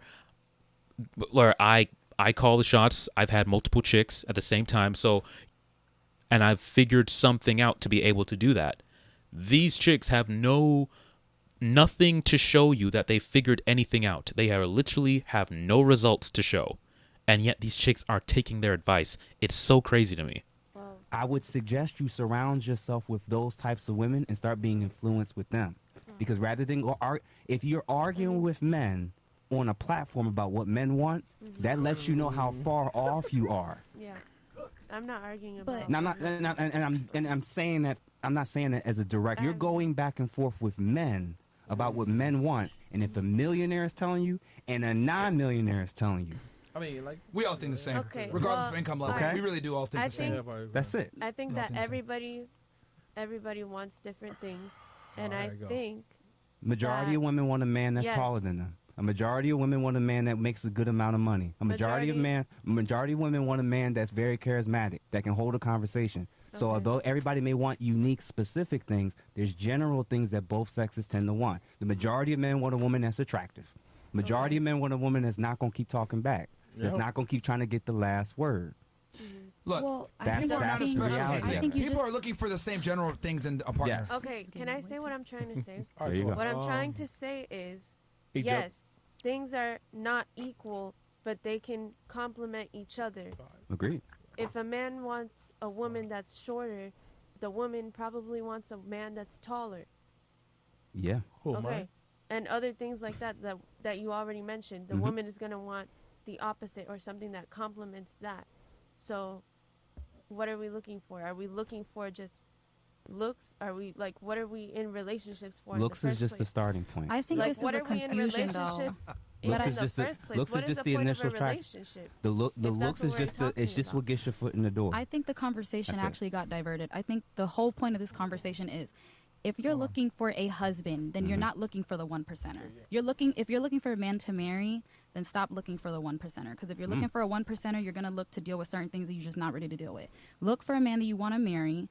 I call the shots. I've had multiple chicks at the same time. And I've figured something out to be able to do that. These chicks have nothing to show you that they figured anything out. They literally have no results to show. And yet these chicks are taking their advice. It's so crazy to me. I would suggest you surround yourself with those types of women and start being influenced with them. Because rather than if you're arguing with men on a platform about what men want, that lets you know how far off you are. Yeah. I'm not arguing about. No, I'm saying that. I'm not saying that as a direct. You're going back and forth with men about what men want, and if a millionaire is telling you and a non-millionaire is telling you, I mean, like, we all think the same. Okay, Regardless of income level. okay. We really do all think the same. That's it. I think that everybody everybody wants different things, and there I you go. think Majority of women want a man that's Yes. taller than them. A majority of women want a man that makes a good amount of money. Majority of women want a man that's very charismatic, that can hold a conversation. So Okay. although everybody may want unique, specific things, there's general things that both sexes tend to want. The majority of men want a woman that's attractive. Majority of men want a woman that's not going to keep talking back. That's not going to keep trying to get the last word. Look, Well, I That's- think people are not a that's special reality thing. of it. People are looking for the same general things in a partner. Yes. okay, can I say what I'm trying to say? There you go. What I'm trying to say is, Hey, Joe. yes, things are not equal, but they can complement each other. Agreed. If a man wants a woman that's shorter, the woman probably wants a man that's taller. Yeah. Cool, Okay. man. And other things like that you already mentioned. The woman is going to want the opposite or something that complements that. So what are we looking for? Are we looking for just looks? Are we like, what are we in relationships for? Looks in the is first just the place? starting point. I think Like, this is what a are we in confusion, though. relationships Looks in is the just the- first place? looks What is is just the the point initial of a track. relationship? The If that's looks what is we're just talking it's just about. what gets your foot in the door. I think the conversation That's it. actually got diverted. I think the whole point of this conversation is if you're looking for a husband, then you're not looking for the one percenter. If you're looking for a man to marry, then stop looking for the one percenter. Because if you're looking for a one percenter, you're gonna look to deal with certain things that you're just not ready to deal with. Look for a man that you want to marry.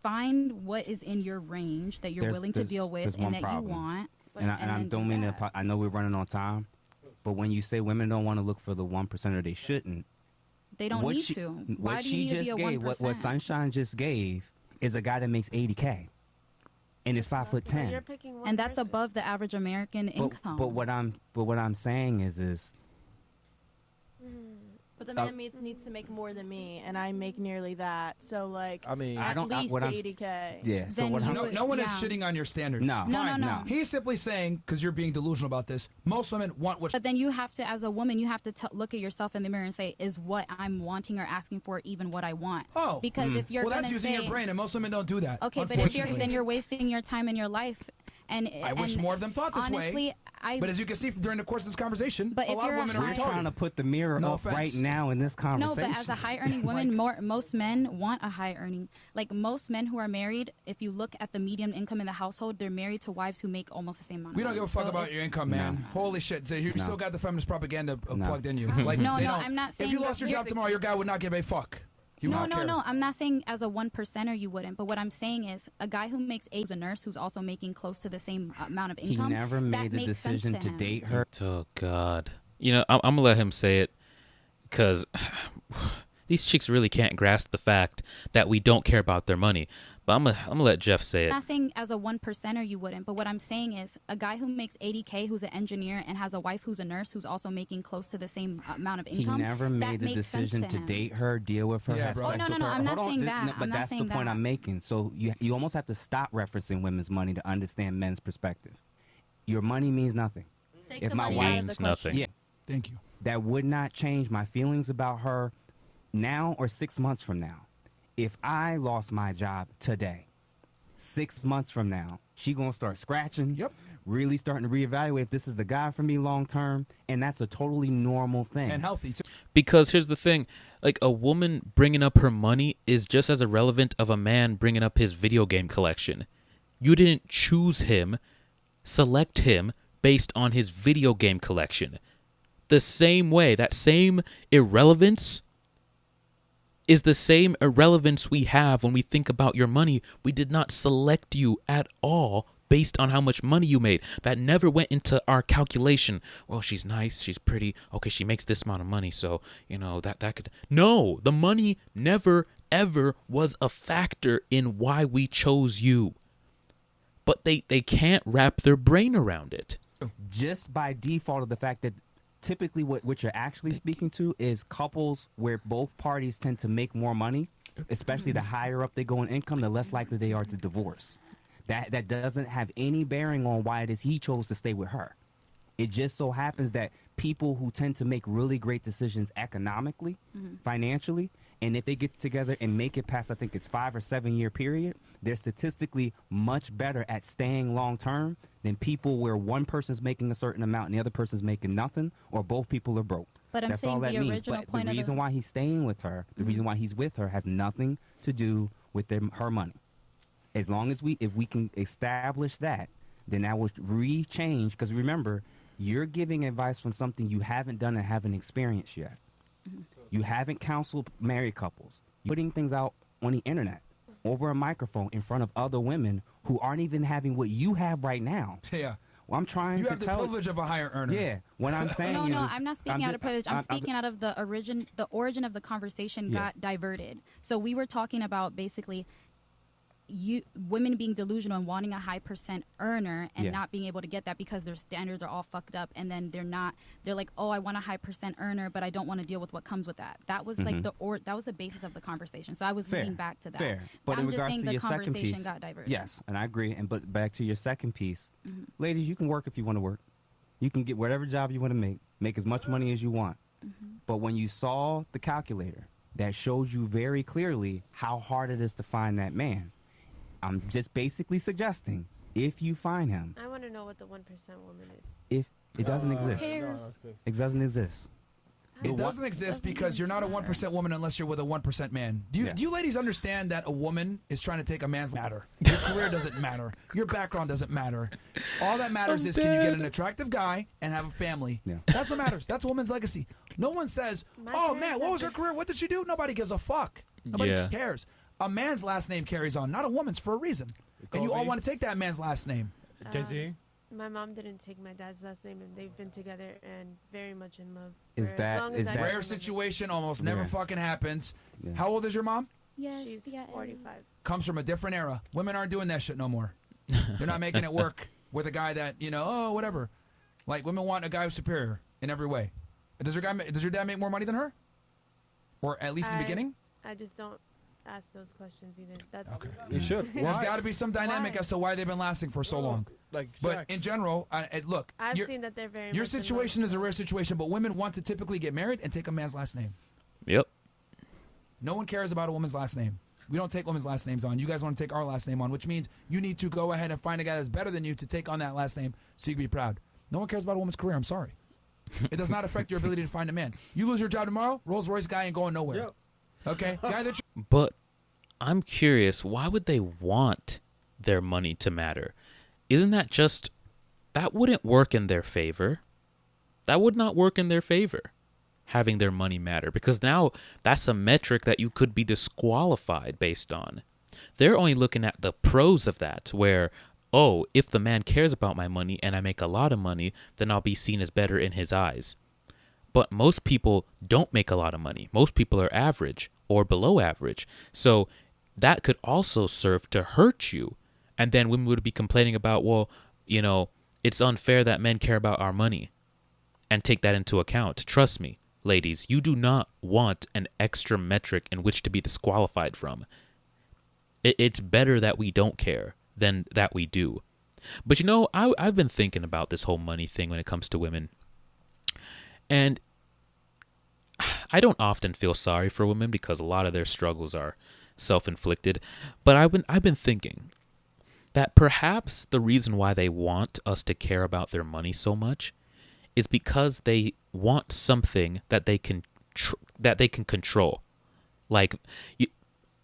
Find what is in your range that you're willing to deal with there's one and that problem. you want. And I then don't do mean that. to. I know we're running on time, but when you say women don't want to look for the 1%, they shouldn't. They don't what need she, to. What Why do she you need to just be a gave, 1%? what Sunshine just gave, is a guy that makes 80K, and is 5'10". You're picking one And that's person. above the average American income. But what I'm saying is But the man needs to make more than me, and I make nearly that. So like, I mean, at least what I'm 80K. yeah. So Then what you I'm, would- No one is Yeah. shitting on your standards. No. No, Fine. no, no. He's simply saying, because you're being delusional about this, most women want what. But then you have to, as a woman, you have to look at yourself in the mirror and say, is what I'm wanting or asking for even what I want? Oh. Because if you're Well, that's gonna using say, your brain, and most women don't do that. okay, but if you're unfortunately. then you're wasting your time and your life. And I wish more of them thought this honestly, way. But as you can see during the course of this conversation, But a if lot of you're a women high- are we're retarded. trying to put the mirror No up offense. right now in this no, conversation. but as a high earning woman, most men want a high earning. Like most men who are married, if you look at the median income in the household, they're married to wives who make almost the same amount. We of don't give a money. fuck So about it's- your income, man. Holy shit! So you still got the feminist propaganda plugged in you. Like No, they no, don't. I'm not If saying you that lost your you're job the- tomorrow, your guy would not give a fuck. He would No, not no, care. no. I'm not saying as a 1%er you wouldn't, but what I'm saying is a guy who makes a nurse who's also making close to the same amount of He income. never that made the makes sense decision to him. date her. Oh God. You know, I'm gonna let him say it, because these chicks really can't grasp the fact that we don't care about their money. But I'm gonna let Jeff say I'm it. not saying as a 1%er you wouldn't, but what I'm saying is a guy who makes 80K who's an engineer and has a wife who's a nurse who's also making close to the same amount of He income. never that made the makes sense decision to him. date her, deal with her, Yeah, have bro. sex Oh, no, with no, her. I'm not Hold on, saying that. But I'm not that's the saying point that. I'm making. So you almost have to stop referencing women's money to understand men's perspective. Your money means nothing. Take If the my money wife- out of the Means question. nothing. Yeah, Thank you. that would not change my feelings about her now or 6 months from now. If I lost my job today, 6 months from now, she gonna start scratching. Yep. Really starting to reevaluate if this is the guy for me long term, and that's a totally normal thing. And healthy too. Because here's the thing, like a woman bringing up her money is just as irrelevant of a man bringing up his video game collection. You didn't choose him, select him based on his video game collection. The same way, that same irrelevance is the same irrelevance we have when we think about your money. We did not select you at all based on how much money you made. That never went into our calculation. Well, she's nice, she's pretty, okay, she makes this amount of money, so, you know, that could... No, the money never, ever was a factor in why we chose you. But they can't wrap their brain around it. Just by default of the fact that typically what you're actually speaking to is couples where both parties tend to make more money, especially the higher up they go in income, the less likely they are to divorce. That doesn't have any bearing on why it is he chose to stay with her. It just so happens that people who tend to make really great decisions economically, financially, and if they get together and make it past, I think it's 5 or 7 year period, they're statistically much better at staying long term than people where one person's making a certain amount and the other person's making nothing, or both people are broke. But I'm That's saying all that the means. original But point the of reason why he's staying with her, the reason why he's with her, has nothing to do with her money. As long as if we can establish that, then that will change. Because remember, you're giving advice from something you haven't done and haven't experienced yet. You haven't counseled married couples. You're putting things out on the internet over a microphone in front of other women who aren't even having what you have right now. Yeah. Well, I'm trying to tell you. You have the privilege of a higher earner. Yeah. What I'm saying no, is... I'm not speaking out of privilege. I'm speaking out of the origin of the conversation got diverted. So we were talking about basically women being delusional and wanting a high percent earner and not being able to get that because their standards are all fucked up, and then they're like, oh, I want a high percent earner, but I don't want to deal with what comes with that. That was like that was the basis of the conversation. So I was leading back to that. Fair. But I'm in just regards saying to the your second conversation piece, got diverted. yes, and I agree. But back to your second piece, ladies, you can work if you want to work. You can get whatever job you want to make as much money as you want. But when you saw the calculator that shows you very clearly how hard it is to find that man, I'm just basically suggesting, if you find him. I want to know what the 1% woman is. If it doesn't exist. It doesn't exist. It doesn't exist because you're not a 1% woman unless you're with a 1% man. Do you ladies understand that a woman is trying to take a man's matter? Your career doesn't matter. Your background doesn't matter. All that matters is can you get an attractive guy and have a family? Yeah. That's what matters. That's a woman's legacy. No one says, oh man, what was her career? What did she do? Nobody gives a fuck. Nobody cares. A man's last name carries on, not a woman's, for a reason. And you all want to take that man's last name. Jay-Z? My mom didn't take my dad's last name, and they've been together and very much in love. Is that rare situation? Almost never fucking happens. Yeah. How old is your mom? Yes, she's 45. Comes from a different era. Women aren't doing that shit no more. They're not making it work with a guy that whatever. Like women want a guy who's superior in every way. Does your dad make more money than her? Or at least in the beginning? I just don't ask those questions either. That's okay. You should. There's got to be some dynamic as to why they've been lasting for so long. But in general, look, I've seen that they're very. Your situation is a rare situation, but women want to typically get married and take a man's last name. Yep. No one cares about a woman's last name. We don't take women's last names on. You guys want to take our last name on, which means you need to go ahead and find a guy that's better than you to take on that last name so you can be proud. No one cares about a woman's career. I'm sorry. It does not affect your ability to find a man. You lose your job tomorrow, Rolls Royce guy ain't going nowhere. Yep. Okay? Guy that But I'm curious, why would they want their money to matter? Isn't that wouldn't work in their favor. That would not work in their favor, having their money matter, because now that's a metric that you could be disqualified based on. They're only looking at the pros of that, where, oh, if the man cares about my money and I make a lot of money, then I'll be seen as better in his eyes. But most people don't make a lot of money. Most people are average or below average. So that could also serve to hurt you. And then women would be complaining about, well, it's unfair that men care about our money, and take that into account. Trust me, ladies, you do not want an extra metric in which to be disqualified from. It's better that we don't care than that we do. But I've been thinking about this whole money thing when it comes to women. And I don't often feel sorry for women because a lot of their struggles are self-inflicted. But I've been thinking that perhaps the reason why they want us to care about their money so much is because they want something that they can control. Like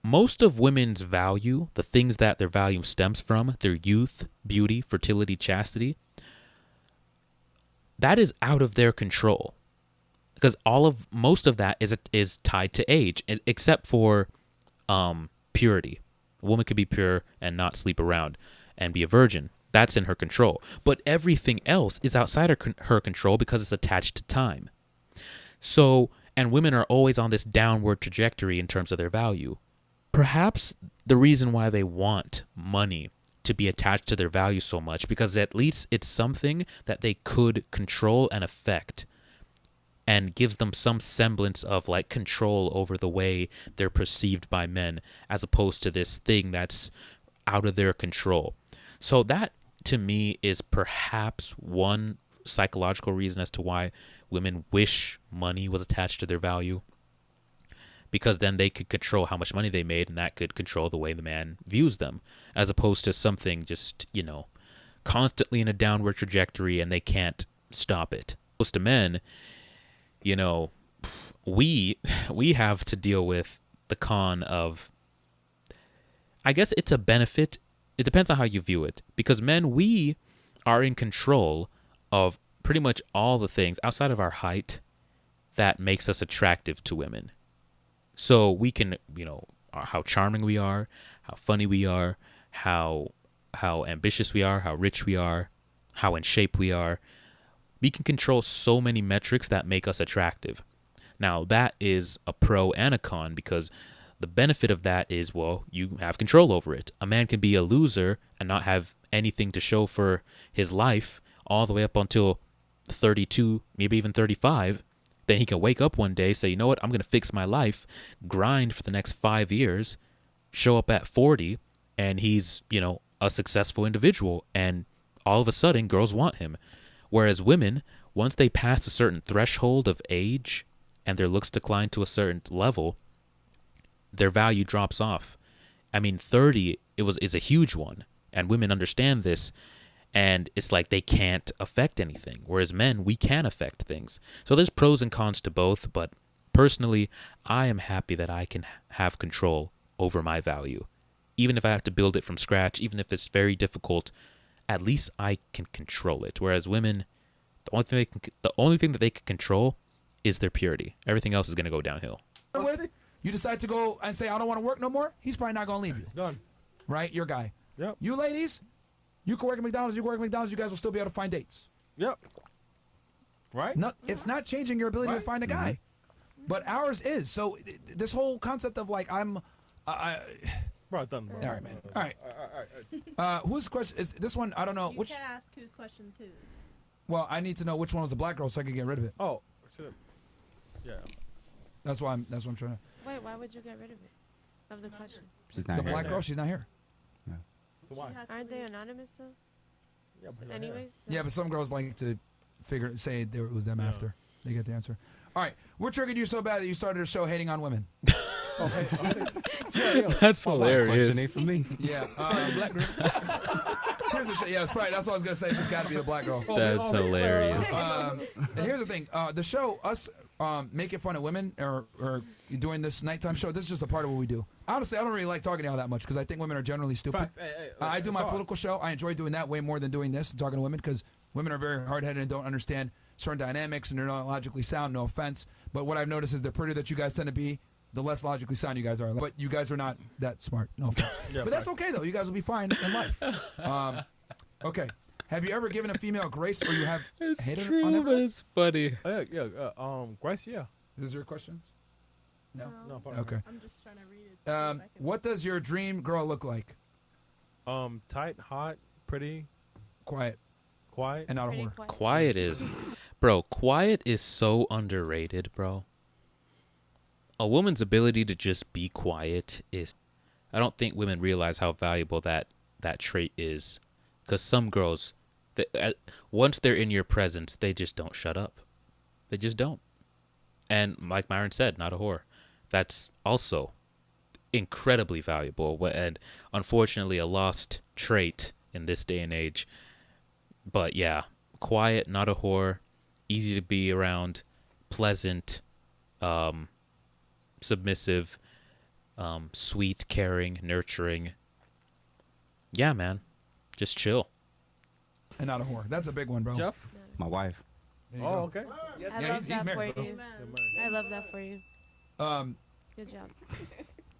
most of women's value, the things that their value stems from, their youth, beauty, fertility, chastity, that is out of their control. Because most of that is tied to age, except for purity. A woman could be pure and not sleep around and be a virgin. That's in her control. But everything else is outside her control because it's attached to time. So, and women are always on this downward trajectory in terms of their value. Perhaps the reason why they want money to be attached to their value so much, because at least it's something that they could control and affect, and gives them some semblance of like control over the way they're perceived by men, as opposed to this thing that's out of their control. So that to me is perhaps one psychological reason as to why women wish money was attached to their value, because then they could control how much money they made, and that could control the way the man views them, as opposed to something just, constantly in a downward trajectory and they can't stop it. Most to men, we have to deal with the con of, I guess it's a benefit. It depends on how you view it. Because men, we are in control of pretty much all the things outside of our height that makes us attractive to women. So we can, how charming we are, how funny we are, how ambitious we are, how rich we are, how in shape we are. We can control so many metrics that make us attractive. Now, that is a pro and a con, because the benefit of that is, well, you have control over it. A man can be a loser and not have anything to show for his life all the way up until 32, maybe even 35. Then he can wake up one day, say, you know what, I'm going to fix my life, grind for the next 5 years, show up at 40, and he's, a successful individual. And all of a sudden, girls want him. Whereas women, once they pass a certain threshold of age and their looks decline to a certain level, their value drops off. I mean, 30 is a huge one, and women understand this, and it's like they can't affect anything. Whereas men, we can affect things. So there's pros and cons to both, but personally, I am happy that I can have control over my value. Even if I have to build it from scratch, even if it's very difficult, at least I can control it. Whereas women, the only thing that they can control is their purity. Everything else is going to go downhill. You decide to go and say, I don't want to work no more, he's probably not going to leave you. Done. Right? Your guy. Yep. You ladies, you can work at McDonald's, you guys will still be able to find dates. Yep. Right? No, it's not changing your ability to find a guy. But ours is. So this whole concept of like, Bro, done. All right, man. All right. Whose question is this one? I don't know. You can ask whose question too. Well, I need to know which one was a black girl so I can get rid of it. Oh, shit. Yeah. That's why I'm trying to. Wait, why would you get rid of it? Of the question? She's not The here. black girl, she's not here. So why? Aren't they anonymous though? Yeah, but Anyways. So Yeah, but some girls like to say it was them after they get the answer. All right, what triggered you so bad that you started a show hating on women? That's hilarious. Question ain't for me. Yeah, black girl. Here's the thing. Yeah, that's what I was gonna say. This got to be the black girl. That's hilarious. Here's the thing. The show, us making fun of women or doing this nighttime show, this is just a part of what we do. Honestly, I don't really like talking to y'all that much because I think women are generally stupid. Facts. Hey, I do my political show. I enjoy doing that way more than doing this and talking to women because women are very hard-headed and don't understand certain dynamics and they're not logically sound, no offense. But what I've noticed is the prettier that you guys tend to be, the less logically sound you guys are. But you guys are not that smart, no offense. But that's okay, though. You guys will be fine in life. Okay. Have you ever given a female grace or you have hated her on True, it? but it's funny. Grace, yeah. Is this your questions? No. Okay. I'm just trying to read it. What does your dream girl look like? Tight, hot, pretty, Quiet quiet. and not a pretty whore. quiet. Quiet is so underrated, bro. A woman's ability to just be quiet is, I don't think women realize how valuable that trait is. Because some girls, once they're in your presence, they just don't shut up. They just don't. And like Myron said, not a whore. That's also incredibly valuable and unfortunately a lost trait in this day and age. But yeah, quiet, not a whore, easy to be around, pleasant, submissive, sweet, caring, nurturing. Yeah, man. Just chill. And not a whore. That's a big one, bro. Jeff? My wife. There you go. Okay. I Yeah, love he's that married, for bro. you. I love that for you. Good job.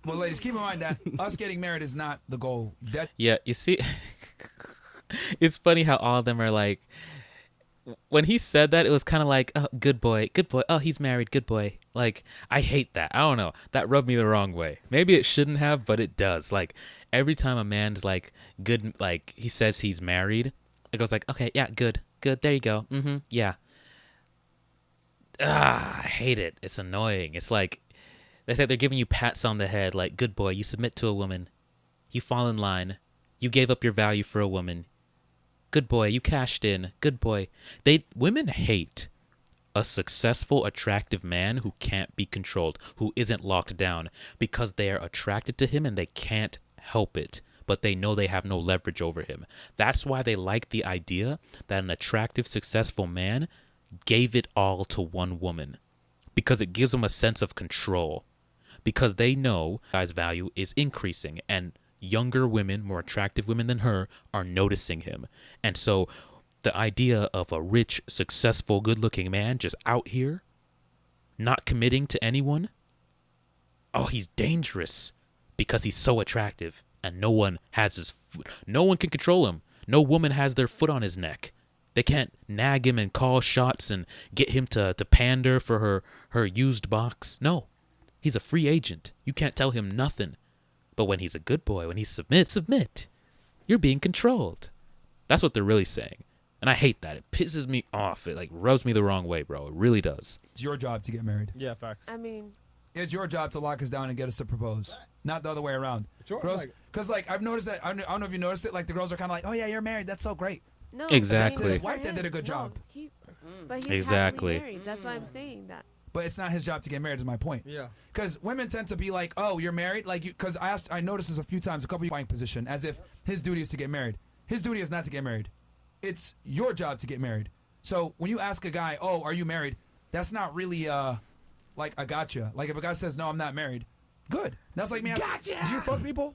Well, ladies, keep in mind that us getting married is not the goal. Yeah, you see, it's funny how all of them are like, when he said that, it was kind of like, oh, good boy. Oh, he's married, good boy. Like, I hate that. I don't know. That rubbed me the wrong way. Maybe it shouldn't have, but it does. Like, every time a man's like, good, like, he says he's married, it goes like, okay, yeah, good. There you go. Yeah. I hate it. It's annoying. It's like, they say they're giving you pats on the head, like, good boy, you submit to a woman. You fall in line. You gave up your value for a woman. Good boy, you cashed in. Good boy. Women hate a successful, attractive man who can't be controlled, who isn't locked down, because they are attracted to him and they can't help it, but they know they have no leverage over him. That's why they like the idea that an attractive, successful man gave it all to one woman, because it gives them a sense of control, because they know guy's value is increasing and younger women, more attractive women than her, are noticing him. And so the idea of a rich, successful, good-looking man just out here, not committing to anyone, oh, he's dangerous because he's so attractive and no one can control him. No woman has their foot on his neck. They can't nag him and call shots and get him to pander for her used box. No, he's a free agent. You can't tell him nothing. But when he's a good boy, when he submit, you're being controlled. That's what they're really saying. And I hate that. It pisses me off. It like rubs me the wrong way, bro. It really does. It's your job to get married. Yeah, facts. I mean, it's your job to lock us down and get us to propose, not the other way around. Girls, because like I've noticed that. I don't know if you noticed it. Like the girls are kind of like, "Oh yeah, you're married. That's so great." no. Exactly. It's his wife that did a good job. But he's Exactly. happily married. That's why I'm saying that. But it's not his job to get married. Is my point. Yeah. Because women tend to be like, "Oh, you're married," like you. Because I noticed this a few times. A couple of buying position, as if his duty is to get married. His duty is not to get married. It's your job to get married. So when you ask a guy, "Oh, are you married?" That's not really like a gotcha. Like if a guy says, "No, I'm not married," good. That's like me asking, Gotcha! "Do you fuck people?"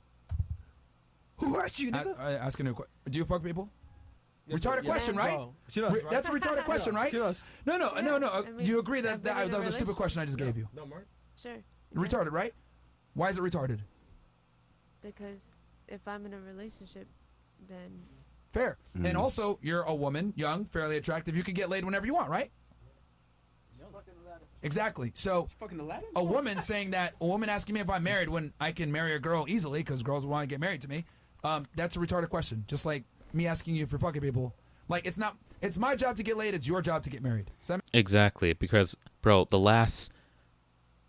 Who hurt you, nigga? Asking a question. Do you fuck people? Retarded question, right? She does, right? That's a retarded question, right? She does. No. I mean, Do you agree that I've been that in a was a stupid question I just gave you? No, Mark. Sure. Retarded, right? Why is it retarded? Because if I'm in a relationship, then Fair. And also, you're a woman, young, fairly attractive. You can get laid whenever you want, right? Exactly. So, a woman saying that, a woman asking me if I'm married when I can marry a girl easily because girls want to get married to me, that's a retarded question. Just like me asking you if you're fucking people. Like, it's my job to get laid, it's your job to get married. Exactly, because bro, the last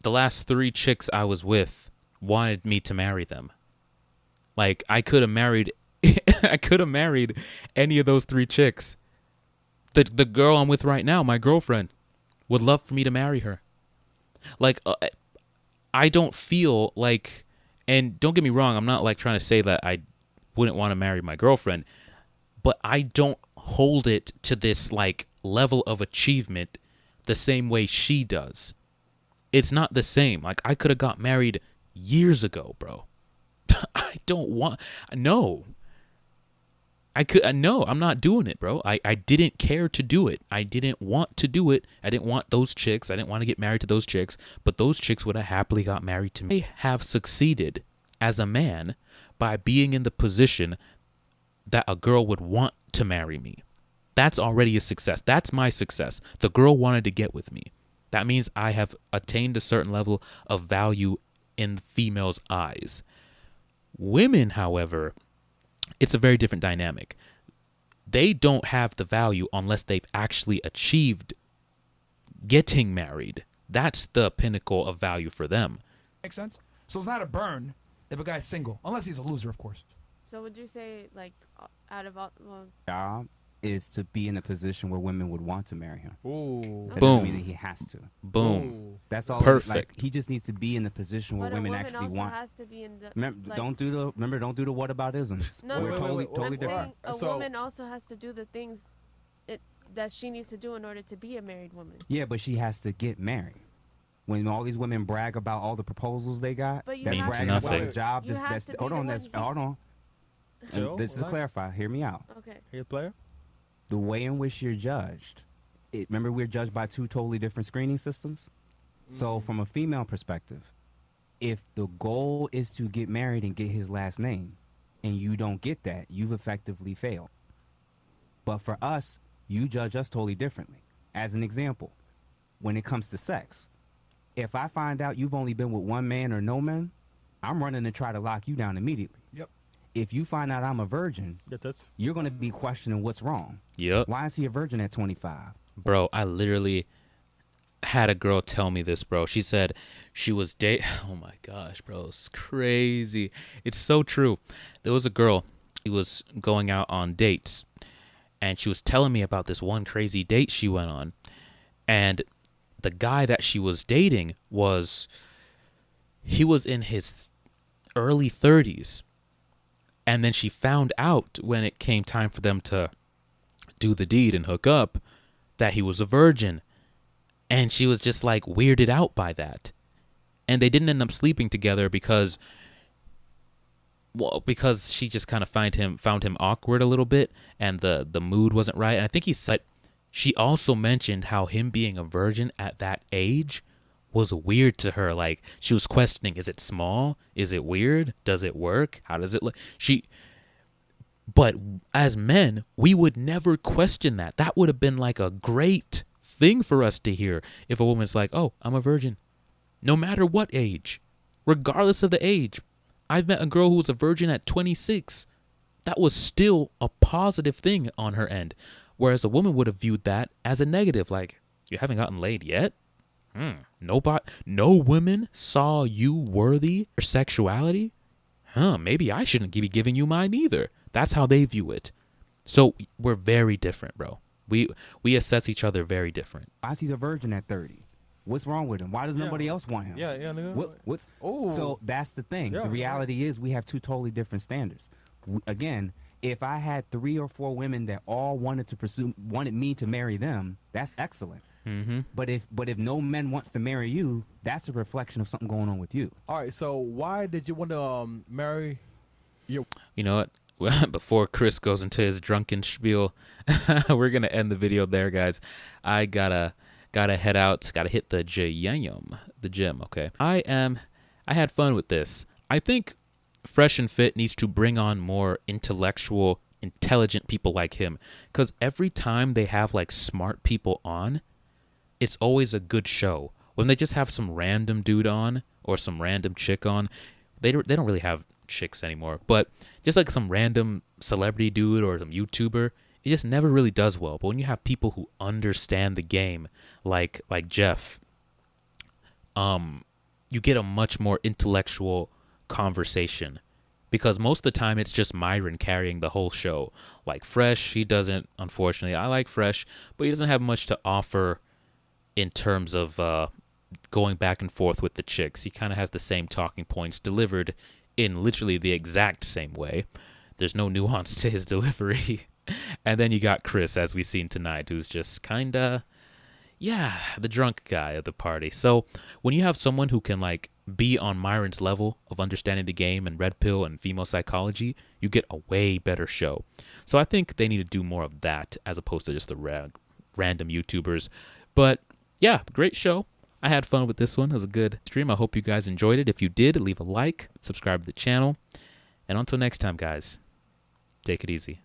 3 chicks I was with wanted me to marry them. Like I could have married any of those 3 chicks. The girl I'm with right now, my girlfriend, would love for me to marry her. Like I don't feel like, and don't get me wrong, I'm not like trying to say that I wouldn't want to marry my girlfriend, but I don't hold it to this like level of achievement the same way she does. It's not the same. Like I could have got married years ago, bro. I don't want, no. No, I'm not doing it, bro. I didn't care to do it. I didn't want to do it. I didn't want those chicks. I didn't want to get married to those chicks, but those chicks would have happily got married to me. I have succeeded as a man by being in the position that a girl would want to marry me. That's already a success. That's my success. The girl wanted to get with me. That means I have attained a certain level of value in the female's eyes. Women, however, it's a very different dynamic. They don't have the value unless they've actually achieved getting married. That's the pinnacle of value for them. Makes sense? So it's not a burn if a guy's single, unless he's a loser, of course. So would you say, like, out of all, well, Job is to be in a position where women would want to marry him. Ooh. That Boom. doesn't mean that he has to. Boom. That's all. Perfect. Like, he just needs to be in the position where but women a woman actually also want. has to be in the. Remember, like, don't do the whataboutisms. No, We're wait, totally I'm different. saying a So- woman also has to do the things that she needs to do in order to be a married woman. Yeah, but she has to get married. When all these women brag about all the proposals they got, But you that's have to bragging be- about nothing. the job. You have to be Hold the on, one hold on. Yo, And this is to relax. clarify. Hear me out. Okay. Hey, player. The way in which you're judged. Remember, we're judged by 2 totally different screening systems. So, from a female perspective, if the goal is to get married and get his last name, and you don't get that, you've effectively failed. But for us, you judge us totally differently. As an example, when it comes to sex, if I find out you've only been with one man or no man, I'm running to try to lock you down immediately. Yep. If you find out I'm a virgin, Get this. you're going to be questioning what's wrong. Yep. Why is he a virgin at 25? Bro, I literally had a girl tell me this, bro. She said she was oh my gosh, bro, it's crazy. It's so true. There was a girl, she was going out on dates, and she was telling me about this one crazy date she went on. And the guy that she was dating he was in his early 30s. And then she found out when it came time for them to do the deed and hook up that he was a virgin. And she was just like weirded out by that. And they didn't end up sleeping together because Well, because she just kind of found him awkward a little bit, and the mood wasn't right. And I think he said she also mentioned how him being a virgin at that age was weird to her. Like, she was questioning, is it small? Is it weird? Does it work? How does it look? But as men, we would never question that. That would have been like a great thing for us to hear if a woman's like, oh, I'm a virgin. No matter what age, regardless of the age. I've met a girl who was a virgin at 26. That was still a positive thing on her end. Whereas a woman would have viewed that as a negative. Like, you haven't gotten laid yet? No women saw you worthy or sexuality? Maybe I shouldn't be giving you mine either. That's how they view it. So we're very different, bro. We assess each other very different. I see the virgin at 30. What's wrong with him? Why does nobody else want him? Yeah, nigga. So that's the thing. The reality is we have two totally different standards. Again, if I had 3 or 4 women that all wanted me to marry them, that's excellent. Mm-hmm. But if no man wants to marry you, that's a reflection of something going on with you. All right. So why did you want to marry your? You know what? Well, before Chris goes into his drunken spiel, we're gonna end the video there, guys. I gotta head out. Gotta hit the gym. Okay. I had fun with this. I think Fresh and Fit needs to bring on more intellectual, intelligent people like him, because every time they have like smart people on, it's always a good show. When they just have some random dude on or some random chick on, they don't really have chicks anymore, but just like some random celebrity dude or some YouTuber, it just never really does well. But when you have people who understand the game, like Jeff, you get a much more intellectual conversation, because most of the time it's just Myron carrying the whole show. Like Fresh, he doesn't, unfortunately. I like Fresh, but he doesn't have much to offer in terms of going back and forth with the chicks. He kind of has the same talking points delivered in literally the exact same way. There's no nuance to his delivery. And then you got Chris, as we've seen tonight, who's just kind of, the drunk guy of the party. So when you have someone who can like be on Myron's level of understanding the game and red pill and female psychology, you get a way better show. So I think they need to do more of that as opposed to just the random YouTubers. But yeah, great show. I had fun with this one. It was a good stream. I hope you guys enjoyed it. If you did, leave a like, subscribe to the channel. And until next time, guys, take it easy.